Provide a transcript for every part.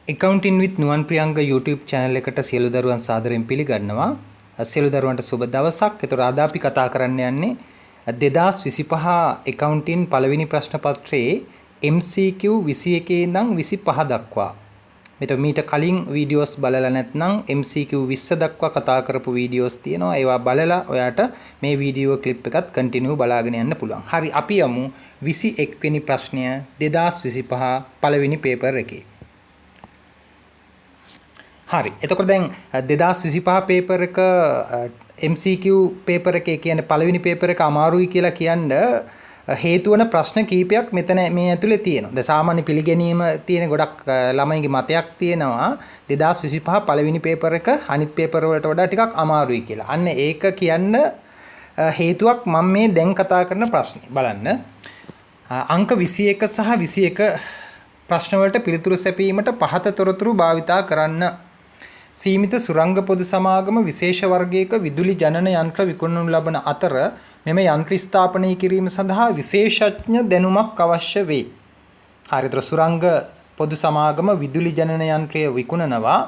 Accounting with Nuwan Priyanka YouTube channel එකට සියලු දරුවන් සාදරයෙන් පිළිගන්නවා. සියලු දරුවන්ට සුබ දවසක්. ඒතර අද අපි කතා කරන්න යන්නේ 2025 accounting පළවෙනි ප්‍රශ්න පත්‍රයේ MCQ 21 ඉඳන් 25 දක්වා. මීට කලින් වීඩියෝස් බලලා නැත්නම් MCQ 20 දක්වා කතා කරපු වීඩියෝස් තියෙනවා. ඒවා බලලා ඔයාට මේ වීඩියෝ ක්ලිප් එකත් කන්ටිනියු බලාගෙන යන්න පුළුවන්. හරි, අපි යමු 21 වෙනි ප්‍රශ්නය 2025 පළවෙනි පේපර් එකේ. හරි, එතකොට දැන් 2025 පේපර් එක MCQ පේපර් එකේ කියන්නේ පළවෙනි පේපර් එක අමාරුයි කියලා කියන්න හේතු වන ප්‍රශ්න කීපයක් මෙතන මේ ඇතුලේ තියෙනවා. දැන් සාමාන්‍ය පිළිගැනීම තියෙන ගොඩක් ළමයිගේ මතයක් තියෙනවා 2025 පළවෙනි පේපර් එක අනිත් පේපර් වලට වඩා ටිකක් අමාරුයි කියලා. අන්න ඒක කියන්න හේතුවක් මම මේ දැන් කතා කරන ප්‍රශ්නේ. බලන්න. අංක 21 සහ 21 ප්‍රශ්න වලට පිළිතුරු සැපීමට පහත තොරතුරු භාවිතා කරන්න. සීමිත සුරංග පොදු සමාගම විශේෂ වර්ගයක විදුලි ජනන යන්ත්‍ර විකුණනු ලබන අතර මෙම යන්ත්‍ර ස්ථාපනය කිරීම සඳහා විශේෂඥ දැනුමක් අවශ්‍ය වේ. හරිතර සුරංග පොදු සමාගම විදුලි ජනන යන්ත්‍රය විකුණනවා.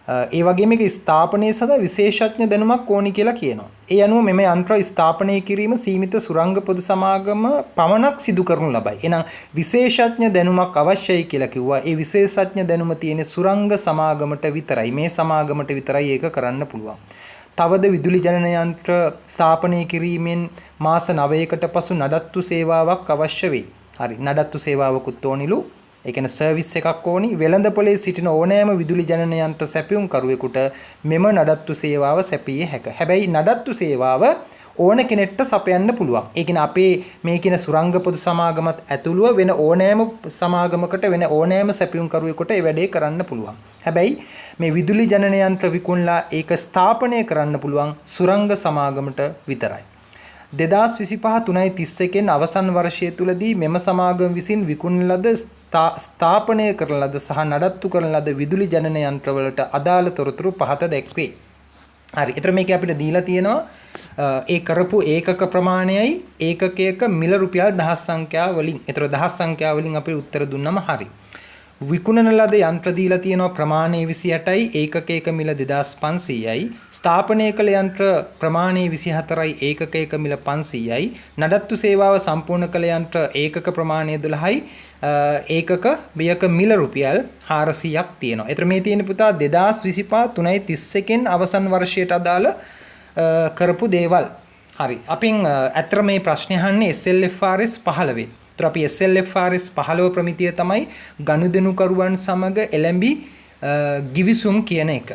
ඒ වගේම මේක ස්ථාපනය සඳහා විශේෂඥ දැනුමක් ඕනි කියලා කියනවා. ඒ අනුව මෙම යන්ත්‍ර ස්ථාපනය කිරීම සීමිත සුරංග පොදු සමාගම පමණක් සිදු කරනු ලබයි. එහෙනම් විශේෂඥ දැනුමක් අවශ්‍යයි කියලා කිව්වා. ඒ විශේෂඥ දැනුම තියෙන සුරංග සමාගමට විතරයි. මේ සමාගමට විතරයි ඒක කරන්න පුළුවන්. තවද විදුලි ජනන යන්ත්‍ර ස්ථාපනය කිරීමෙන් මාස 9කට පසු නඩත්තු සේවාවක් අවශ්‍ය වේ. හරි, නඩත්තු සේවාවකුත් ඕනිලු. ඒ කියන්නේ සර්විස් එකක් ඕනි. වෙළඳපොලේ සිටින ඕනෑම විදුලි ජනන යන්ත්‍ර සැපයුම් කරුවෙකුට මෙම නඩත්තු සේවාව සැපිය හැකිය. හැබැයි නඩත්තු සේවාව ඕන කෙනෙක්ට සපයන්න පුළුවන්. ඒ කියන්නේ අපේ මේ කියන සුරංග පොදු සමාගමත් ඇතුළුව වෙන ඕනෑම සමාගමකට වෙන ඕනෑම සැපයුම් කරුවෙකුට ඒ වැඩේ කරන්න පුළුවන්. හැබැයි මේ විදුලි ජනන යන්ත්‍ර විකුණලා ඒක ස්ථාපනය කරන්න පුළුවන් සුරංග සමාගමට විතරයි. 2025 3.31 අවසන් වර්ෂය තුලදී මෙම සමාගම විසින් විකුණන ලද ස්ථාපනය කරන ලද සහ නඩත්තු කරන ලද විදුලි ජනන යන්ත්‍රවලට අදාළ තොරතුරු පහත දැක්වේ. හරි, ඊතර මේක අපිට දීලා තියෙනවා ඒ කරපු ඒකක ප්‍රමාණයයි ඒකකයක මිල රුපියල් දහස් සංඛ්‍යාව වලින්. ඊතර දහස් සංඛ්‍යාව වලින් අපි උත්තර දුන්නම හරි. විකුණන ලද යන්ත්‍ර දීලා තියෙනවා ප්‍රමාණය 28යි, ඒකකයක මිල 2500යි, ස්ථාපනය කළ යන්ත්‍ර ප්‍රමාණය 24යි, ඒකකයක මිල 500යි, නඩත්තු සේවාව සම්පූර්ණ කළ යන්ත්‍ර ඒකක ප්‍රමාණය 12යි, ඒකක බියක මිල රුපියල් 400ක් තියෙනවා. ඒතර මේ තියෙන පුතා 2025 3.31 අවසන් වර්ෂයට අදාළ කරපු දේවල්. හරි, අපින් අතර මේ ප්‍රශ්නේ අහන්නේ SLFRS 15. අපි SLFRS 15 ප්‍රමිතිය තමයි ගනුදෙනුකරුවන් සමග එළඹි ගිවිසුම් කියන එක.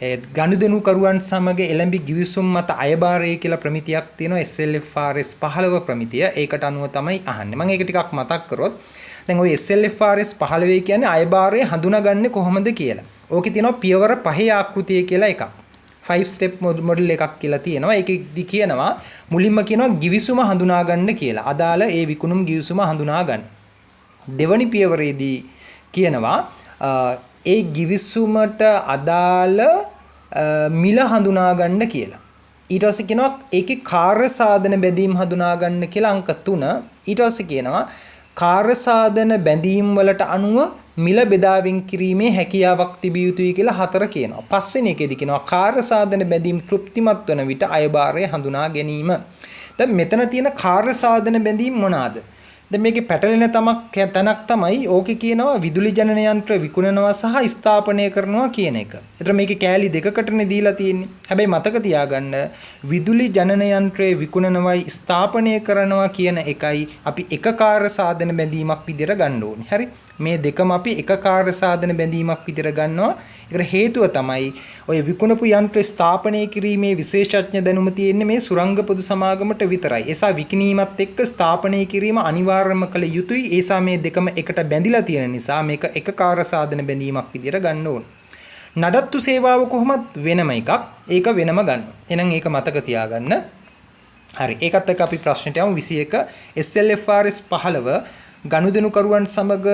ඒ ගනුදෙනුකරුවන් සමග එළඹි ගිවිසුම් මත අයබාරය කියලා ප්‍රමිතියක් තියෙනවා SLFRS 15 ප්‍රමිතිය. ඒකට අනුව තමයි අහන්නේ. මම ඒක ටිකක් මතක් කරොත් දැන් ওই SLFRS 15 කියන්නේ අයබාරය හඳුනාගන්නේ කොහොමද කියලා. ඕකේ තියෙනවා පියවර 5 ආකෘතිය කියලා එකක්. 5 step model එකක් කියලා තියෙනවා. ඒකෙදි කියනවා මුලින්ම කියනවා ගිවිසුම හඳුනා ගන්න කියලා. අදාළ ඒ විකුණුම් ගිවිසුම හඳුනා ගන්න. දෙවනි පියවරේදී කියනවා ඒ ගිවිසුමට අදාළ මිල හඳුනා ගන්න කියලා. ඊට පස්සේ කියනවා ඒකේ කාර්ය සාධන බැඳීම් හඳුනා ගන්න කියලා අංක 3. ඊට පස්සේ කියනවා කාර්ය සාධන බැඳීම් වලට අනුව මිල බෙදාවෙන් කිරීමේ හැකියාවක් තිබිය යුතුයි කියලා 4 කියනවා. පස්වෙනි එකේදී කියනවා කාර්ය සාධන බැඳීම් තෘප්තිමත් වන විට අයබාරය හඳුනා ගැනීම. දැන් මෙතන තියෙන කාර්ය සාධන බැඳීම් මොනවාද? දැන් මේකේ පැටලෙන තැනක් තමයි ඕකේ කියනවා විදුලි ජනන යන්ත්‍ර විකුණනවා සහ ස්ථාපනය කරනවා කියන එක. ඒතර මේකේ කෑලි දෙකකටනේ දීලා තියෙන්නේ. හැබැයි මතක තියාගන්න විදුලි ජනන යන්ත්‍රය විකුණනවයි ස්ථාපනය කරනවා කියන එකයි අපි එක කාර්ය සාධන බැඳීමක් විදිහට ගන්න ඕනේ. හරි? මේ දෙකම අපි එක කාර්ය සාධන බැඳීමක් විදිහට ගන්නවා. ඒකට හේතුව තමයි ඔය විකුණපු යන්ත්‍ර ස්ථාපනය කිරීමේ විශේෂඥ දැනුම තියෙන්නේ මේ සුරංග පොදු සමාගමට විතරයි. ඒසා විකිණීමත් එක්ක ස්ථාපනය කිරීම අනිවාර්යම කළ යුතුයි. ඒසා මේ දෙකම එකට බැඳිලා තියෙන නිසා මේක එක කාර්ය සාධන බැඳීමක් විදිහට ගන්න ඕන. නඩත්තු සේවාව කොහොමද වෙනම එකක්. ඒක වෙනම ගන්න. එහෙනම් ඒක මතක තියාගන්න. හරි, ඒකත් එක්ක අපි ප්‍රශ්නෙට යමු. 21 SLFRS 15 ගනුදෙනුකරුවන් සමග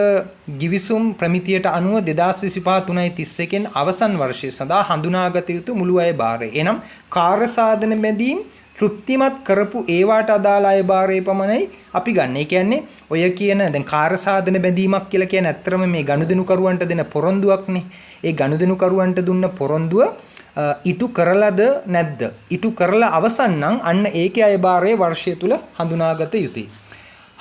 ගිවිසුම් ප්‍රමිතියට අනුව 2025 3.31 අවසන් වර්ෂය සඳහා හඳුනාගත යුතු මුළු අය භාරය. එනම් කාර්ය සාධන බැඳීම් තෘප්තිමත් කරපු ඒවාට අදාළ අයභාරය පමණයි අපි ගන්න. ඒ කියන්නේ ඔය කියන දැන් කාර්ය සාධන බැඳීමක් කියලා කියන්නේ ඇත්තරම මේ ගනුදෙනුකරුවන්ට දෙන පොරොන්දුවක්නේ. ඒ ගනුදෙනුකරුවන්ට දුන්න පොරොන්දුව ඉටු කරලාද නැද්ද? ඉටු කරලා අවසන් නම් අන්න ඒකේ අයභාරය වර්ෂය තුල හඳුනාගත යුතුයි.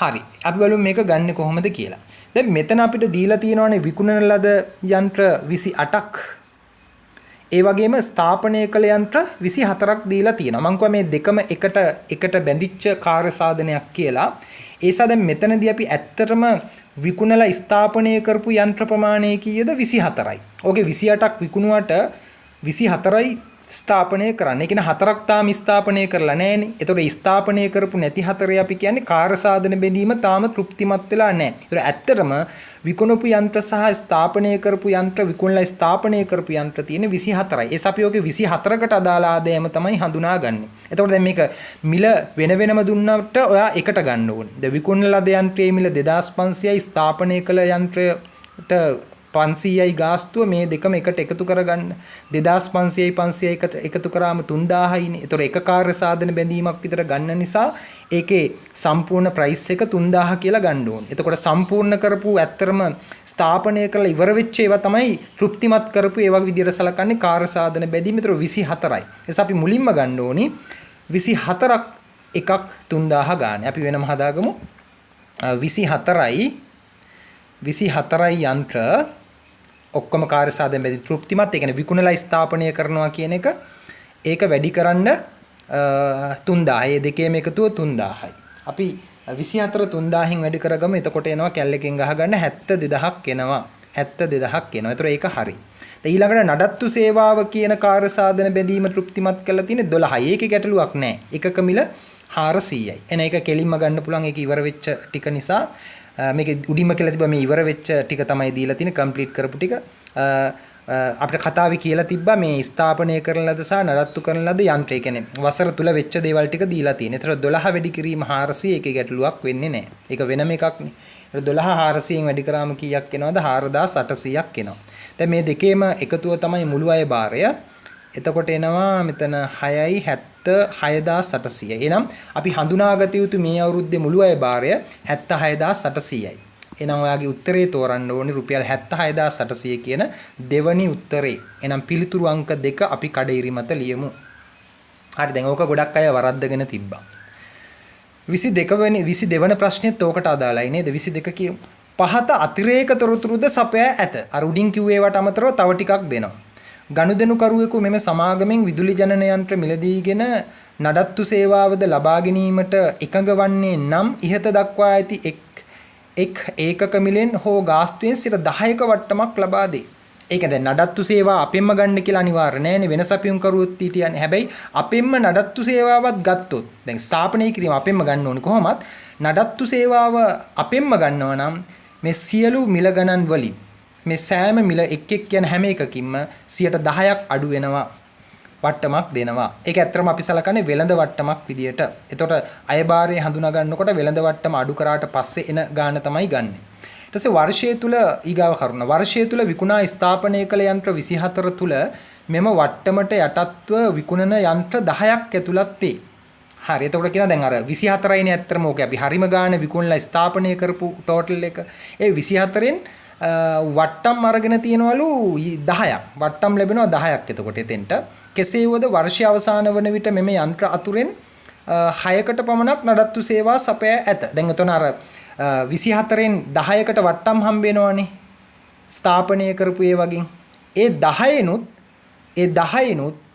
හරි. අපි බලමු මේක ගන්නෙ කොහොමද කියලා. දැන් මෙතන අපිට දීලා තියෙනවානේ විකුණන ලද යන්ත්‍ර 28ක්. ඒ වගේම ස්ථාපනය කළ යන්ත්‍ර 24ක් දීලා තියෙනවා. මම කිව්වා මේ දෙකම එකට බැඳිච්ච කාර්ය සාධනයක් කියලා. ඒසා දැන් මෙතනදී අපි ඇත්තටම විකුණලා ස්ථාපනය කරපු යන්ත්‍ර ප්‍රමාණය කීයද? 24යි. ඕකේ 28ක් විකුණුවට 24යි ස්ථාපනය කරන්න. ඒ කියන්නේ 4ක් තාම ස්ථාපනය කරලා නැහැනේ. ඒතකොට ස්ථාපනය කරපු නැති 4 අපි කියන්නේ කාර්ය සාධන බැඳීම තාම තෘප්තිමත් වෙලා නැහැ. ඒතකොට ඇත්තටම විකුණපු යන්ත්‍ර සහ ස්ථාපනය කරපු යන්ත්‍ර විකුණලා ස්ථාපනය කරපු යන්ත්‍ර තියෙන 24යි. ඒස අපි ඔගේ 24කට අදාළ ආදායම තමයි හඳුනාගන්නේ. එතකොට දැන් මේක මිල වෙන වෙනම දුන්නට ඔයා එකට ගන්න ඕනේ. දැන් විකුණලා ද යන්ත්‍රයේ මිල 2500යි ස්ථාපනය කළ යන්ත්‍රයට 500යි ගාස්තුව මේ දෙකම එකට එකතු කරගන්න. 2500යි 500යි එකතු කරාම 3000යිනේ. ඒතර එක කාර්ය සාධන බැඳීමක් විතර ගන්න නිසා ඒකේ සම්පූර්ණ ප්‍රයිස් එක 3000 කියලා ගන්න ඕනේ. එතකොට සම්පූර්ණ කරපු ඇත්තරම ස්ථාපනය කරලා ඉවර වෙච්ච ඒවා තමයි තෘප්තිමත් කරපු ඒ වගේ විදිහට සලකන්නේ කාර්ය සාධන බැඳීම. ඒතර 24යි. එස අපි මුලින්ම ගන්න ඕනේ 24ක් එකක් 3000 ගන්න. අපි වෙනම හදාගමු. 24යි යන්ත්‍ර ඔක්කොම කාර්ය සාධන බැඳි තෘප්තිමත්. ඒ කියන්නේ විකුණලා ස්ථාපනය කරනවා කියන එක ඒක වැඩි කරන්න 3000. ඒ දෙකේම එකතුව 3000යි. අපි 24 3000න් වැඩි කරගමු. එතකොට එනවා කැල්ලකින් ගහගන්න 72000ක් එනවා. 72000ක් එනවා. ඒතර ඒක හරි. දැන් ඊළඟට නඩත්තු සේවාව කියන කාර්ය සාධන බැඳීම තෘප්තිමත් කරලා තියෙන්නේ 12යි. ඒකේ ගැටලුවක් නැහැ. එකක මිල 400යි. එන එක කෙලින්ම ගන්න පුළුවන්. ඒක ඉවර වෙච්ච ටික නිසා මේක උඩින්ම කියලා තිබ්බා මේ ඉවර වෙච්ච ටික තමයි දීලා තියෙන්නේ කම්ප්ලීට් කරපු ටික. අපිට කතාවේ කියලා තිබ්බා මේ ස්ථාපනය කරන ලද සහ නඩත්තු කරන ලද යන්ත්‍රය කියන්නේ වසර තුල වෙච්ච දේවල් ටික දීලා තියෙනවා. ඒතර 12 වැඩි කිරීම 400 ඒකේ ගැටලුවක් වෙන්නේ නැහැ. ඒක වෙනම එකක්නේ. ඒතර 12 400න් වැඩි කරාම කීයක් එනවද? 4800ක් එනවා. දැන් මේ දෙකේම එකතුව තමයි මුළු අය භාරය. එතකොට එනවා මෙතන 6යි 76800. එහෙනම් අපි හඳුනාගත යුතු මේ අවුරුද්දේ මුළු අය භාරය 76800යි. එහෙනම් ඔයාගේ උත්තරේ තෝරන්න ඕනේ රුපියල් 76800 කියන දෙවනි උත්තරේ. එහෙනම් පිළිතුරු අංක 2 අපි කඩිරි මත ලියමු. හරි දැන් ඕක ගොඩක් අය වරද්දගෙන තිබ්බා. 22 වෙනි ප්‍රශ්නෙත් ඕකට අදාළයි නේද? 22 කියමු. පහත අතිරේක තොරතුරුද සපයා ඇත. අර උඩින් කිව්වේවට අමතරව තව ටිකක් දෙනවා. ගනුදෙනුකරුවෙකු මෙම සමාගමෙන් විදුලි ජනන යන්ත්‍ර මිලදීගෙන නඩත්තු සේවාවද ලබා ගැනීමට එකඟ වන්නේ නම් ඉහත දක්වා ඇති එක් ඒකක මිලෙන් හෝ ගාස්තුවෙන් 10ක වට්ටමක් ලබා දේ. ඒක දැන් නඩත්තු සේවා අපෙන්ම ගන්න කියලා අනිවාර්ය නෑනේ. වෙනස අපියුම් කරුවොත් තියන්නේ. හැබැයි අපෙන්ම නඩත්තු සේවාවත් ගත්තොත් දැන් ස්ථාපනය කිරීම අපෙන්ම ගන්න ඕනේ කොහොමත් නඩත්තු සේවාව අපෙන්ම ගන්නවා නම් මේ සියලු මිල ගණන් වලින් මේ සෑම මිල එක් කියන හැම එකකින්ම 10%ක් අඩු වෙනවා වට්ටමක් දෙනවා. ඒක ඇත්තටම අපි සලකන්නේ වෙළඳ වට්ටමක් විදියට. එතකොට අයභාරය හඳුනා ගන්නකොට වෙළඳ වට්ටම අඩු කරාට පස්සේ එන ගාණ තමයි ගන්නෙ. ඊට පස්සේ වර්ෂය තුල ඊගාව කරුණ වර්ෂය තුල විකුණා ස්ථාපනය කළ යන්ත්‍ර 24 තුල මෙම වට්ටමට යටත්ව විකුණන යන්ත්‍ර 10ක් ඇතුළත් වේ. හරි එතකොට කියනවා දැන් අර 24යිනේ ඇත්තටම ඕකේ අපි හරිම ගාණ විකුණලා ස්ථාපනය කරපු ටෝටල් එක. ඒ 24න් වට්ටම් අරගෙන තියනවලු 10ක්. වට්ටම් ලැබෙනවා 10ක් එතකොට එතෙන්ට. කෙසේ වුවද වර්ෂය අවසාන වන විට මෙම යන්ත්‍ර අතුරෙන් 6කට පමණක් නඩත්තු සේවා සපයා ඇත. දැන් එතන අර 24න් 10කට වට්ටම් හම්බ වෙනවනේ. ස්ථාපනය කරපු ඒ වගේ. ඒ 10නුත්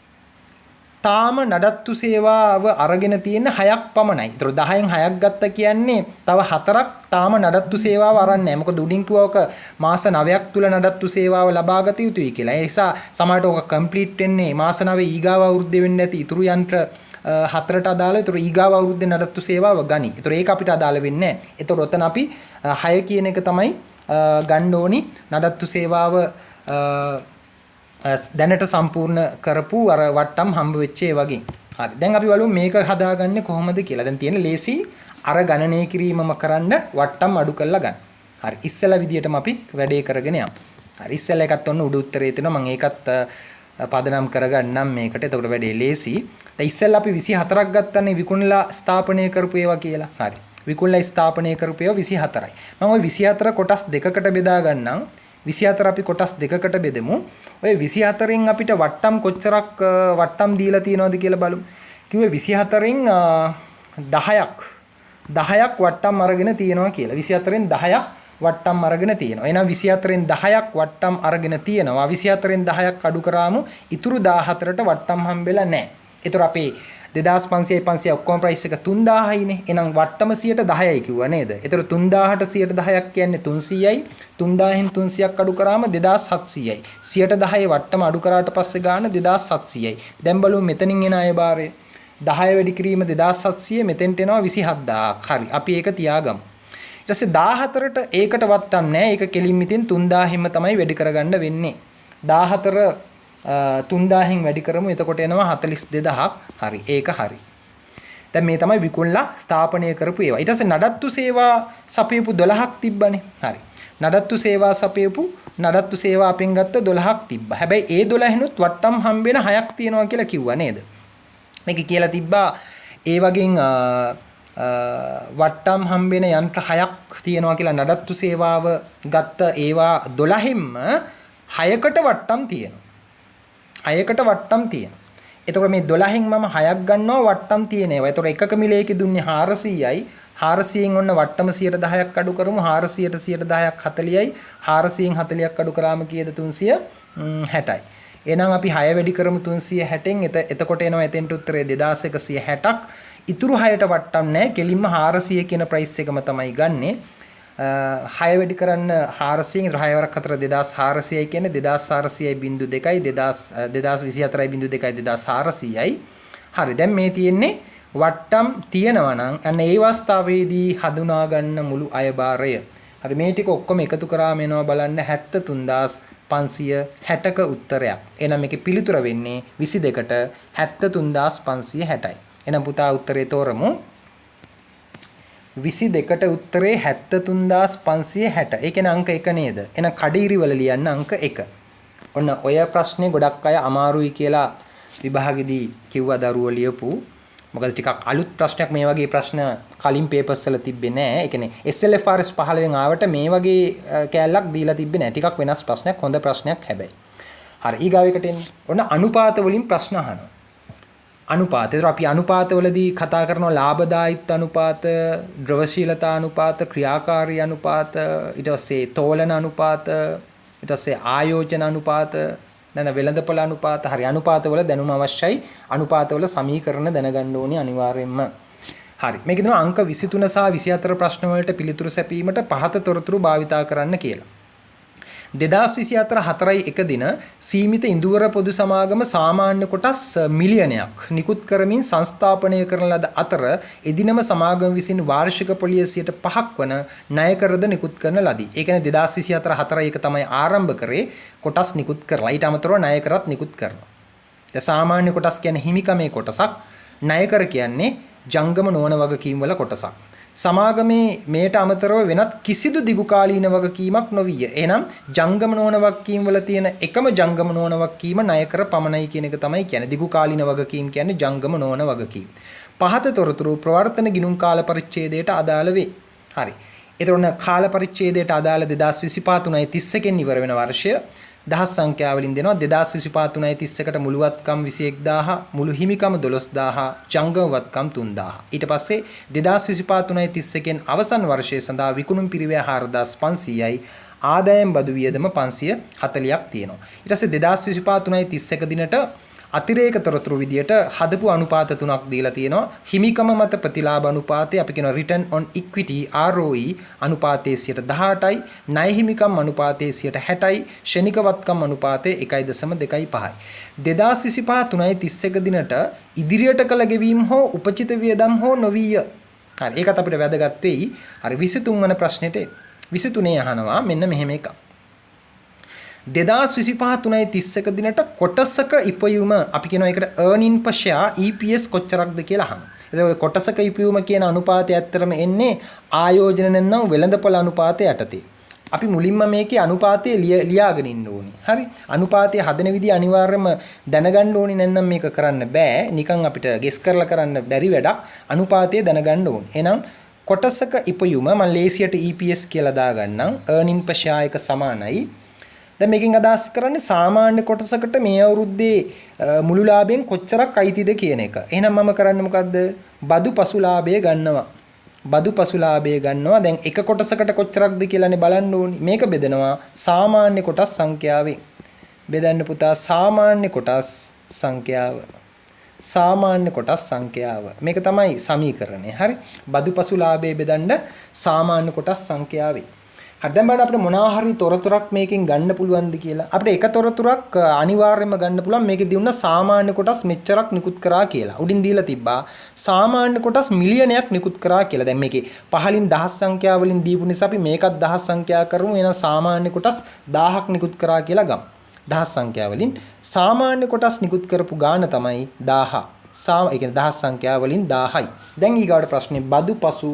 තාම නඩත්තු සේවාව අරගෙන තියෙන 6ක් පමණයි. ඒතර 10න් 6ක් ගත්ත කියන්නේ තව 4ක් තාම නඩත්තු සේවාව අරන් නැහැ. මොකද උඩින් කිව්වක මාස 9ක් තුල නඩත්තු සේවාව ලබා ගත යුතුයි කියලා. ඒ නිසා සමහරට ඕක කම්ප්ලීට් වෙන්නේ මාස 9 ඊගාව අවුරුද්දේ වෙන්නේ නැති ඉතුරු යන්ත්‍ර 4ට අදාළ. ඒතර ඊගාව අවුරුද්දේ නඩත්තු සේවාව ගනි. ඒතර ඒක අපිට අදාළ වෙන්නේ නැහැ. ඒතර ඔතන අපි 6 කියන එක තමයි ගන්න ඕනි නඩත්තු සේවාව දැනට සම්පූර්ණ කරපු අර වට්ටම් හම්බ වෙච්ච ඒ වගේ. හරි. දැන් අපි බලමු මේක හදාගන්නේ කොහොමද කියලා. දැන් තියෙන ලේසි අර ගණනය කිරීමම කරන්න වට්ටම් අඩු කරලා ගන්න. හරි. ඉස්සෙල්ලා විදියටම අපි වැඩේ කරගෙන යමු. හරි. ඉස්සෙල්ලා එකත් ඔන්න උඩ උත්තරේ තියෙනවා. මම ඒකත් පදනම් කරගන්නම් මේකට. එතකොට වැඩේ ලේසි. දැන් ඉස්සෙල්ලා අපි 24ක් ගත්තනේ විකුණලා ස්ථාපනය කරපු ඒවා කියලා. හරි. විකුණලා ස්ථාපනය කරපු ඒවා 24යි. මම ওই 24 කොටස් දෙකකට බෙදා ගන්නම්. 24 අපි කොටස් දෙකකට බෙදමු. ඔය 24න් අපිට වට්ටම් කොච්චරක් වට්ටම් දීලා තියෙනවද කියලා බලමු. කිව්වේ 24න් 10ක් වට්ටම් අරගෙන තියෙනවා කියලා. 24න් 10ක් වට්ටම් අරගෙන තියෙනවා. එහෙනම් 24න් 10ක් වට්ටම් අරගෙන තියෙනවා. 24න් 10ක් අඩු කරාම ඉතුරු 14ට වට්ටම් හම්බෙලා නැහැ. ඒතර අපේ 2500 500 ඔක්කොම ප්‍රයිස් එක 3000යිනේ. එහෙනම් වට්ටම 10%යි කිව්වා නේද? ඒතර 3000ට 10%ක් කියන්නේ 300යි. 3000න් 300ක් අඩු කරාම 2700යි. 10% වට්ටම අඩු කරාට පස්සේ ගාන 2700යි. දැන් බලමු මෙතනින් එන අය බාරය. 10 වැඩි කිරීම 2700 මෙතෙන්ට එනවා 27000ක්. හරි. අපි ඒක තියාගමු. ඊට පස්සේ 14ට ඒකට වට්ටම් නැහැ. ඒක කෙලින් ඉතින් 3000ෙම තමයි වැඩි කරගන්න වෙන්නේ. 14 3000න් වැඩි කරමු. එතකොට එනවා 42000ක්. හරි. ඒක හරි. දැන් මේ තමයි විකුණලා ස්ථාපනය කරපු ඒවා. ඊට පස්සේ නඩත්තු සේවා සපයපු 12ක් තිබ්බනේ. හරි. නඩත්තු සේවා සපයපු නඩත්තු සේවා අපෙන් ගත්ත 12ක් තිබ්බා. හැබැයි ඒ 12නුත් වට්ටම් හම්බෙන 6ක් තියෙනවා කියලා කිව්වා නේද? මේක කියලා තිබ්බා ඒ වගේන් වට්ටම් හම්බෙන යන්ත්‍ර 6ක් තියෙනවා කියලා. නඩත්තු සේවාව ගත්ත ඒවා 12න්ම 6කට වට්ටම් තියෙනවා. 6කට වට්ටම් තියෙනවා. එතකොට මේ 12න් මම 6ක් ගන්නවා වට්ටම් තියෙන ඒවා. එතකොට එකක මිලේකේ දුන්නේ 400යි. 400න් ඔන්න වට්ටම 10%ක් අඩු කරමු. 400ට 10%ක් 40යි. 400න් 40ක් අඩු කරාම කීයද? 360යි. එහෙනම් අපි 6 වැඩි කරමු 360න්. එතකොට එනවා එතෙන්ට උත්තරේ 2160ක්. ඉතුරු 6ට වට්ටම් නැහැ. කෙලින්ම 400 කියන ප්‍රයිස් එකම තමයි ගන්නෙ. 6 වැඩි කරන්න 400න් 6 වරක් 4 2400යි කියන්නේ 2400යි බිංදු 2යි 2024යි බිංදු 2යි 2400යි. හරි. දැන් මේ තියෙන්නේ වට්ටම් තියෙනවා නම් අන්න ඒ අවස්ථාවේදී හඳුනා ගන්න මුළු අයභාරය. හරි. මේ ටික ඔක්කොම එකතු කරාම එනවා බලන්න 73560ක උත්තරයක්. එහෙනම් මේකේ පිළිතුර වෙන්නේ 22ට 73560යි. එහෙනම් පුතා උත්තරේ තෝරමු. 22ට උත්තරේ 73560. ඒ කියන්නේ අංක 1 නේද? එහෙනම් කඩිරි වල ලියන්න අංක 1. ඔන්න ඔය ප්‍රශ්නේ ගොඩක් අය අමාරුයි කියලා විභාගෙදී කිව්වා දරුවෝ ලියපු. මොකද ටිකක් අලුත් ප්‍රශ්නයක්. මේ වගේ ප්‍රශ්න කලින් පේපර්ස් වල තිබ්බේ නැහැ. ඒ කියන්නේ SLFRS 15න් ආවට මේ වගේ කෑල්ලක් දීලා තිබ්බේ නැහැ. ටිකක් වෙනස් ප්‍රශ්නයක්. හොඳ ප්‍රශ්නයක් හැබැයි. හරි. ඊගාවෙකට එන්නේ. ඔන්න අනුපාත වලින් ප්‍රශ්න අහනවා. අනුපාත. ඒතර අපි අනුපාත වලදී කතා කරනවා ලාභදායීත්ව අනුපාත, ද්‍රවශීලතා අනුපාත, ක්‍රියාකාරී අනුපාත, ඊට පස්සේ තෝලන අනුපාත, ඊට පස්සේ ආයෝජන අනුපාත, දැන් වෙළඳපොළ අනුපාත. හරි. අනුපාත වල දැනුම අවශ්‍යයි. අනුපාත වල සමීකරණ දැනගන්න ඕනේ අනිවාර්යයෙන්ම. හරි. මේක දෙනවා අංක 23 සහ 24 ප්‍රශ්න වලට පිළිතුරු සැපීමට පහත තොරතුරු භාවිතා කරන්න කියලා. 2024 4යි 1 දින සීමිත ඉඳුවර පොදු සමාගම සාමාන්‍ය කොටස් මිලියනයක් නිකුත් කරමින් සංස්ථාපනය කරන ලද අතර එදිනම සමාගම විසින් වාර්ෂික පොලිය 5% වන ණය කරද නිකුත් කරන ලදී. ඒ කියන්නේ 2024 4යි 1 තමයි ආරම්භ කරේ කොටස් නිකුත් කරලා. ඊට අමතරව ණය කරත් නිකුත් කරනවා. දැන් සාමාන්‍ය කොටස් කියන්නේ හිමිකමේ කොටසක්. ණය කර කියන්නේ ජංගම නොවන වගකීම් වල කොටසක්. සමාගමේ මේට අමතරව වෙනත් කිසිදු දිගුකාලීන වගකීමක් නොවිය. එහෙනම් ජංගම නොවන වගකීම් වල තියෙන එකම ජංගම නොවන වගකීම ණය කර පමණයි කියන එක තමයි කියන්නේ. දිගුකාලීන වගකීම් කියන්නේ ජංගම නොවන වගකීම්. පහත තොරතුරු ප්‍රවර්තන ගිණුම් කාල පරිච්ඡේදයට අදාළ වේ. හරි. ඒතරොන කාල පරිච්ඡේදයට අදාළ 2025 3යි 31 ඉවර වෙන වර්ෂය දහස් සංඛ්‍යාවලින් දෙනවා. 2025 3යි 31ට මුළු වත්කම් 21000, මුළු හිමිකම 12000, ජංගම වත්කම් 3000. ඊට පස්සේ 2025 3යි 31න් අවසන් වර්ෂයේ සඳහා විකුණුම් පිරිවැය 4500යි, ආදායම් බදු වියදම 540ක් තියෙනවා. ඊට පස්සේ 2025 3යි 31 දිනට අතිරේක තොරතුරු විදියට හදපු අනුපාත තුනක් දීලා තියෙනවා. හිමිකම මත ප්‍රතිලාභ අනුපාතය අපි කියන return on equity ROE අනුපාතයේ 18%යි, ණය හිමිකම් අනුපාතයේ 60%යි, ශනික වත්කම් අනුපාතයේ 1.25යි. 2025 3යි 31 දිනට ඉදිරියට කළ ගෙවීම් හෝ උපචිත වියදම් හෝ නොවිය. හරි. ඒකත් අපිට වැදගත් වෙයි. හරි 23 වන ප්‍රශ්නෙට 23 අහනවා මෙන්න මෙහෙම එකක්. 2025 3යි 31 දිනට කොටසක ඉපයුම අපි කියනවා ඒකට earning per share EPS කොච්චරක්ද කියලා අහනවා. එතකොට ඔය කොටසක ඉපයුම කියන අනුපාතය ඇත්තටම එන්නේ ආයෝජන නැත්නම් වෙළඳපොළ අනුපාතය යටතේ. අපි මුලින්ම මේකේ අනුපාතය ලියාගෙන ඉන්න ඕනේ. හරි. අනුපාතය හදන විදිහ අනිවාර්යයෙන්ම දැනගන්න ඕනේ නැත්නම් මේක කරන්න බෑ. නිකන් අපිට ගෙස් කරලා කරන්න බැරි වැඩක්. අනුපාතය දැනගන්න ඕනේ. එහෙනම් කොටසක ඉපයුම මම ලේසියට EPS කියලා දාගන්නම්. earning per share එක සමානයි. දැන් මේකෙන් අදහස් කරන්නේ සාමාන්‍ය කොටසකට මේ අවුරුද්දේ මුළු ලාභයෙන් කොච්චරක් අයිතිද කියන එක. එහෙනම් මම කරන්නේ මොකද්ද? බදු පසු ලාභය ගන්නවා. බදු පසු ලාභය ගන්නවා. දැන් එක කොටසකට කොච්චරක්ද කියලානේ බලන්න ඕනි. මේක බෙදනවා සාමාන්‍ය කොටස් සංඛ්‍යාවෙන්. බෙදන්න පුතා සාමාන්‍ය කොටස් සංඛ්‍යාව. සාමාන්‍ය කොටස් සංඛ්‍යාව. මේක තමයි සමීකරණය. හරි. බදු පසු ලාභය බෙදන්න සාමාන්‍ය කොටස් සංඛ්‍යාවෙන්. හරි දැන් බලන්න අපිට මොනවා හරි තොරතුරක් මේකෙන් ගන්න පුළුවන්ද කියලා. අපිට එක තොරතුරක් අනිවාර්යයෙන්ම ගන්න පුළුවන්. මේකේ දුන්න සාමාන්‍ය කොටස් මෙච්චරක් නිකුත් කරා කියලා. උඩින් දීලා තිබ්බා සාමාන්‍ය කොටස් මිලියනයක් නිකුත් කරා කියලා. දැන් මේකේ පහලින් දහස් සංඛ්‍යා වලින් දීපු නිසා අපි මේකත් දහස් සංඛ්‍යා කරමු. එහෙනම් සාමාන්‍ය කොටස් 1000ක් නිකුත් කරා කියලා ගමු. දහස් සංඛ්‍යා වලින් සාමාන්‍ය කොටස් නිකුත් කරපු ගාන තමයි 1000. ඒ කියන්නේ දහස් සංඛ්‍යා වලින් 1000යි. දැන් ඊගාට ප්‍රශ්නේ බදු පසු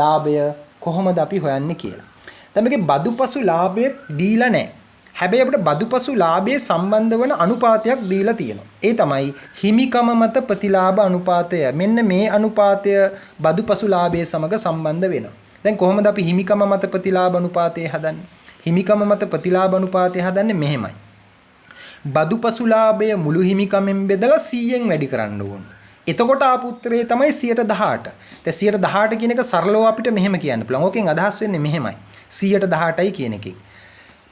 ලාභය කොහොමද අපි හොයන්නේ කියලා. දැන් මේකේ බදුපසු ලාභය දීලා නැහැ. හැබැයි අපිට බදුපසු ලාභයේ සම්බන්ධ වන අනුපාතයක් දීලා තියෙනවා. ඒ තමයි හිමිකම මත ප්‍රතිලාභ අනුපාතය. මෙන්න මේ අනුපාතය බදුපසු ලාභයේ සමග සම්බන්ධ වෙනවා. දැන් කොහොමද අපි හිමිකම මත ප්‍රතිලාභ අනුපාතය හදන්නේ? හිමිකම මත ප්‍රතිලාභ අනුපාතය හදන්නේ මෙහෙමයි. බදුපසු ලාභය මුළු හිමිකමෙන් බෙදලා 100ෙන් වැඩි කරන්න ඕනේ. එතකොට ආපු උත්තරේ තමයි 118. දැන් 118 කියන එක සරලව අපිට මෙහෙම කියන්න පුළුවන්. ඕකෙන් අදහස් වෙන්නේ මෙහෙමයි. 118යි කියන එකෙන්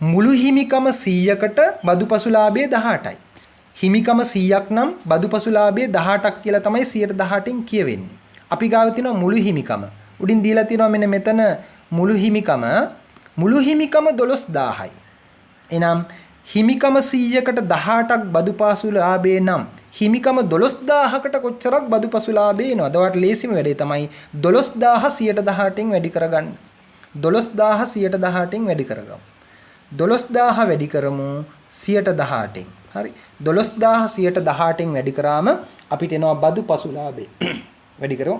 මුළු හිමිකම 100කට බදුපසු ලාභය 18යි. හිමිකම 100ක් නම් බදුපසු ලාභය 18ක් කියලා තමයි 118න් කියවෙන්නේ. අපි ගාව තියෙනවා මුළු හිමිකම. උඩින් දීලා තියෙනවා මෙන්න මෙතන මුළු හිමිකම 12000යි. එහෙනම් හිමිකම 100කට 18ක් බදුපසු ලාභය නම් හිමිකම 12000කට කොච්චරක් බදුපසු ලාභය එනවද? ඔයාලට ලේසිම වැඩේ තමයි 12000 118න් වැඩි කරගන්න. 12000 118න් වැඩි කරගමු. 12000 වැඩි කරමු 118න්. හරි. 12000 118න් වැඩි කරාම අපිට එනවා බදු පසු ලාභය. වැඩි කරමු.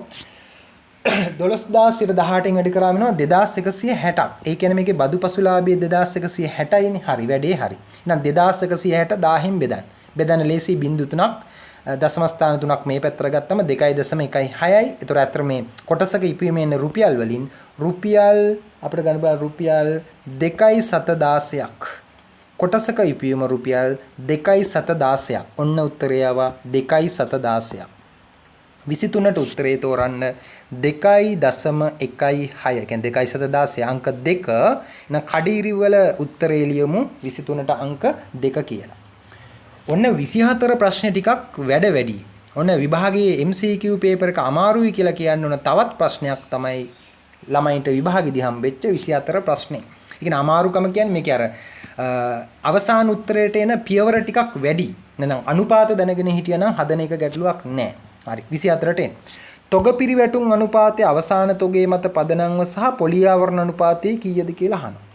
12000 118න් වැඩි කරාම එනවා 2160ක්. ඒ කියන්නේ මේකේ බදු පසු ලාභය 2160යිනේ. හරි වැඩේ හරි. එහෙනම් 2160 1000න් බෙදන්න. බෙදන්න ලේසි බිංදු 3ක් දශම ස්ථාන 3ක් මේ පැත්තට ගත්තම 2.16යි. ඒතර අතර මේ කොටසක ඉපීමේ ඉන්න රුපියල් වලින් රුපියල් අපිට ගන්න බෑ රුපියල් 2.716ක්. කොටසක ඉපීම රුපියල් 2.716ක්. ඔන්න උත්තරය ආවා 2.716ක්. 23ට උත්තරේ තෝරන්න 2.16. කියන්නේ 2.716 අංක 2 න කඩිරි වල උත්තරේ ලියමු 23ට අංක 2 කියලා. ඔන්න 24 ප්‍රශ්න ටිකක් වැඩ වැඩි. ඔන්න විභාගයේ MCQ පේපර් එක අමාරුයි කියලා කියන්න ඕන තවත් ප්‍රශ්නයක් තමයි ළමයින්ට විභාගෙදී හම්බෙච්ච 24 ප්‍රශ්නේ. ඒ කියන්නේ අමාරුකම කියන්නේ මේකේ අර අවසාන උත්තරයට එන පියවර ටිකක් වැඩි. නැත්නම් අනුපාත දැනගෙන හිටියනම් හදන එක ගැටලුවක් නැහැ. හරි 24ට එන්න. තොග පිරිවැටුම් අනුපාතයේ අවසාන තොගේ මත පදනම්ව සහ පොලි ආවරණ අනුපාතයේ කීයද කියලා අහනවා.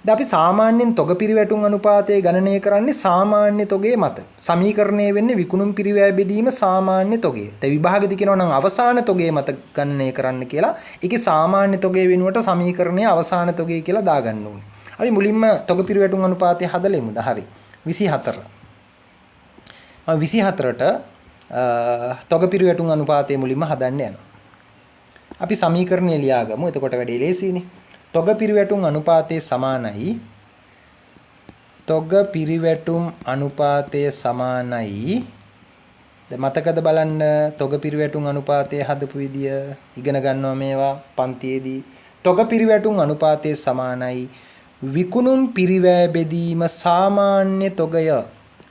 දැන් අපි සාමාන්‍යයෙන් තොග පිරිවැටුම් අනුපාතය ගණනය කරන්නේ සාමාන්‍ය තොගේ මත. සමීකරණය වෙන්නේ විකුණුම් පිරිවැය බෙදීම සාමාන්‍ය තොගේ. දැන් විභාගෙදි කියනවා නම් අවසාන තොගේ මත ගණනය කරන්න කියලා. ඒකේ සාමාන්‍ය තොගේ වෙනුවට සමීකරණය අවසාන තොගේ කියලා දාගන්න ඕනේ. අපි මුලින්ම තොග පිරිවැටුම් අනුපාතය හදලෙමුද? හරි. 24. 24ට තොග පිරිවැටුම් අනුපාතය මුලින්ම හදන්න යනවා. අපි සමීකරණය ලියාගමු. එතකොට වැඩේ ලේසියිනේ. තොග පිරිවැටුම් අනුපාතයේ සමානයි තොග පිරිවැටුම් අනුපාතය සමානයි දැන් මතකද බලන්න තොග පිරිවැටුම් අනුපාතය හදපු විදිය ඉගෙන ගන්නවා මේවා පන්තියේදී තොග පිරිවැටුම් අනුපාතයේ සමානයි විකුණුම් පිරිවැය බෙදීම සාමාන්‍ය තොගය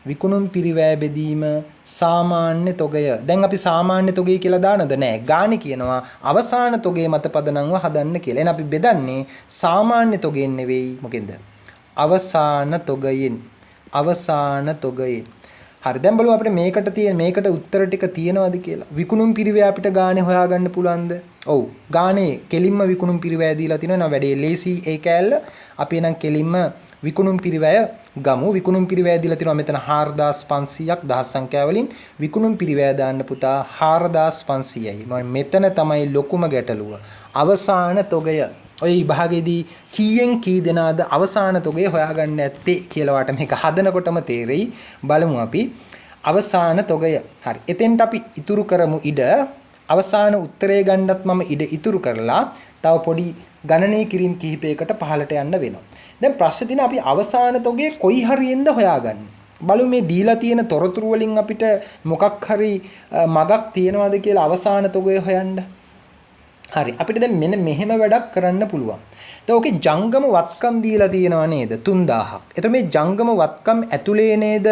විකුණුම් පිරිවැය බෙදීම සාමාන්‍ය තොගය. දැන් අපි සාමාන්‍ය තොගය කියලා දානද නැහැ. ගානේ කියනවා අවසාන තොගේ මත පදනම්ව හදන්න කියලා. එහෙනම් අපි බෙදන්නේ සාමාන්‍ය තොගයෙන් නෙවෙයි මොකෙන්ද? අවසාන තොගයෙන්. අවසාන තොගයෙන්. හරි දැන් බලමු අපිට මේකට උත්තර ටික තියෙනවද කියලා. විකුණුම් පිරිවැය අපිට ගානේ හොයාගන්න පුළුවන්ද? ඔව්. ගානේ කෙලින්ම විකුණුම් පිරිවැය දීලා තිනවා. වැඩේ ලේසි ඒ කෑල්ල. අපි එනම් කෙලින්ම විකුණුම් පිරිවැය ගමු. විකුණුම් පිරිවැය දීලා තිනවා මෙතන 4500ක් දහස් සංඛ්‍යාව වලින් විකුණුම් පිරිවැය දාන්න පුතා 4500යි. මෙතන තමයි ලොකුම ගැටලුව. අවසාන තොගය. ඔය විභාගයේදී කීයෙන් කී දෙනාද අවසාන තොගය හොයාගන්න ඇත්තේ කියලා වට මේක හදනකොටම තේරෙයි. බලමු අපි අවසාන තොගය. හරි. එතෙන්ට අපි ඉතුරු කරමු ඉඩ. අවසාන උත්තරය ගන්නත් මම ඉඩ ඉතුරු කරලා තව පොඩි ගණනය කිරීම කිහිපයකට පහළට යන්න වෙනවා. දැන් ප්‍රශ්න තියෙන අපි අවසාන තොගය කොයි හරියෙන්ද හොයාගන්නේ? බලමු මේ දීලා තියෙන තොරතුරු වලින් අපිට මොකක් හරි මගක් තියනවාද කියලා අවසාන තොගය හොයන්න. හරි. අපිට දැන් මෙන්න මෙහෙම වැඩක් කරන්න පුළුවන්. දැන් ඕකේ ජංගම වත්කම් දීලා තියෙනවා නේද? 3000ක්. එතකොට මේ ජංගම වත්කම් ඇතුලේ නේද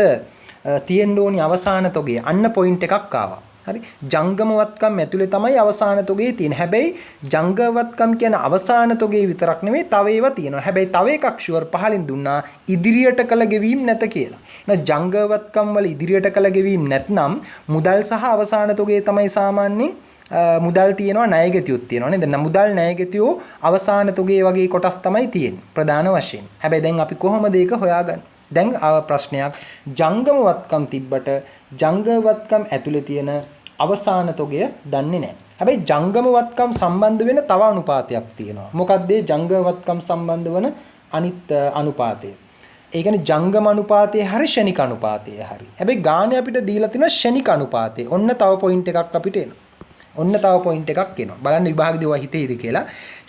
තියෙන්න ඕනි අවසාන තොගය. අන්න පොයින්ට් එකක් ආවා. හරි. ජංගම වත්කම් ඇතුලේ තමයි අවසාන තොගය තියෙන්නේ. හැබැයි ජංගම වත්කම් කියන අවසාන තොගය විතරක් නෙමෙයි තව ඒවා තියෙනවා. හැබැයි තව එකක් ෂුවර් පහලින් දුන්නා ඉදිරියට කළ ගෙවීම් නැත කියලා. එහෙනම් ජංගම වත්කම් වල ඉදිරියට කළ ගෙවීම් නැත්නම් මුදල් සහ අවසාන තොගය තමයි සාමාන්‍යයෙන් මුදල් තියෙනවා ණය ගෙතියුත් තියෙනවා නේද? මුදල් ණය ගෙතියෝ අවසාන තොගයේ වගේ කොටස් තමයි තියෙන්නේ ප්‍රධාන වශයෙන්. හැබැයි දැන් අපි කොහොමද ඒක හොයාගන්නේ? දැන් ප්‍රශ්නයක් ජංගම වත්කම් තිබ්බට ජංගම වත්කම් ඇතුලේ තියෙන අවසාන තොගය දන්නේ නැහැ. හැබැයි ජංගම වත්කම් සම්බන්ධ වෙන තව අනුපාතයක් තියෙනවා. මොකක්ද ඒ ජංගම වත්කම් සම්බන්ධ වන අනිත් අනුපාතය? ඒ කියන්නේ ජංගම අනුපාතයේ හරි ෂණික අනුපාතයේ හරි. හැබැයි ගානේ අපිට දීලා තියෙනවා ෂණික අනුපාතය. ඔන්න තව පොයින්ට් එකක් අපිට එනවා. ඔන්න තව පොයින්ට් එකක් එනවා. බලන්න විභාගයේදී ඔය හිතේද කියලා.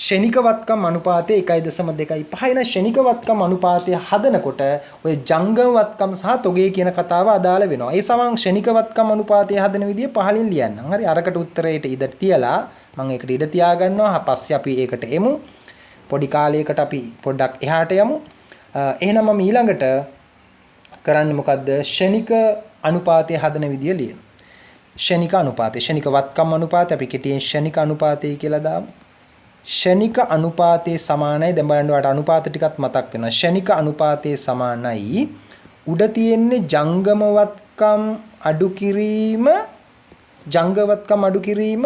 ෂණික වත්කම් අනුපාතය 1.25 න ෂණික වත්කම් අනුපාතය හදනකොට ඔය ජංගම වත්කම් සහ තොගේ කියන කතාව අදාළ වෙනවා. ඒ සමන් ෂණික වත්කම් අනුපාතය හදන විදිය පහලින් ලියන්නම්. හරි අරකට උත්තරයට ඉඩ තියලා මම ඒකට ඉඩ තියාගන්නවා. පස්සේ අපි ඒකට එමු. පොඩි කාලයකට අපි පොඩ්ඩක් එහාට යමු. එහෙනම් මම ඊළඟට කරන්නේ මොකද්ද? ෂණික අනුපාතය හදන විදිය ලියනවා. ෂණික අනුපාතය ෂණික වත්කම් අනුපාතය අපි කෙටියෙන් ෂණික අනුපාතය කියලා දාමු. ෂණික අනුපාතයේ සමානයි දැන් බලන්න ඔයාලට අනුපාත ටිකක් මතක් වෙනවා. ෂණික අනුපාතයේ සමානයි උඩ තියෙන්නේ ජංගම වත්කම් අඩු කිරීම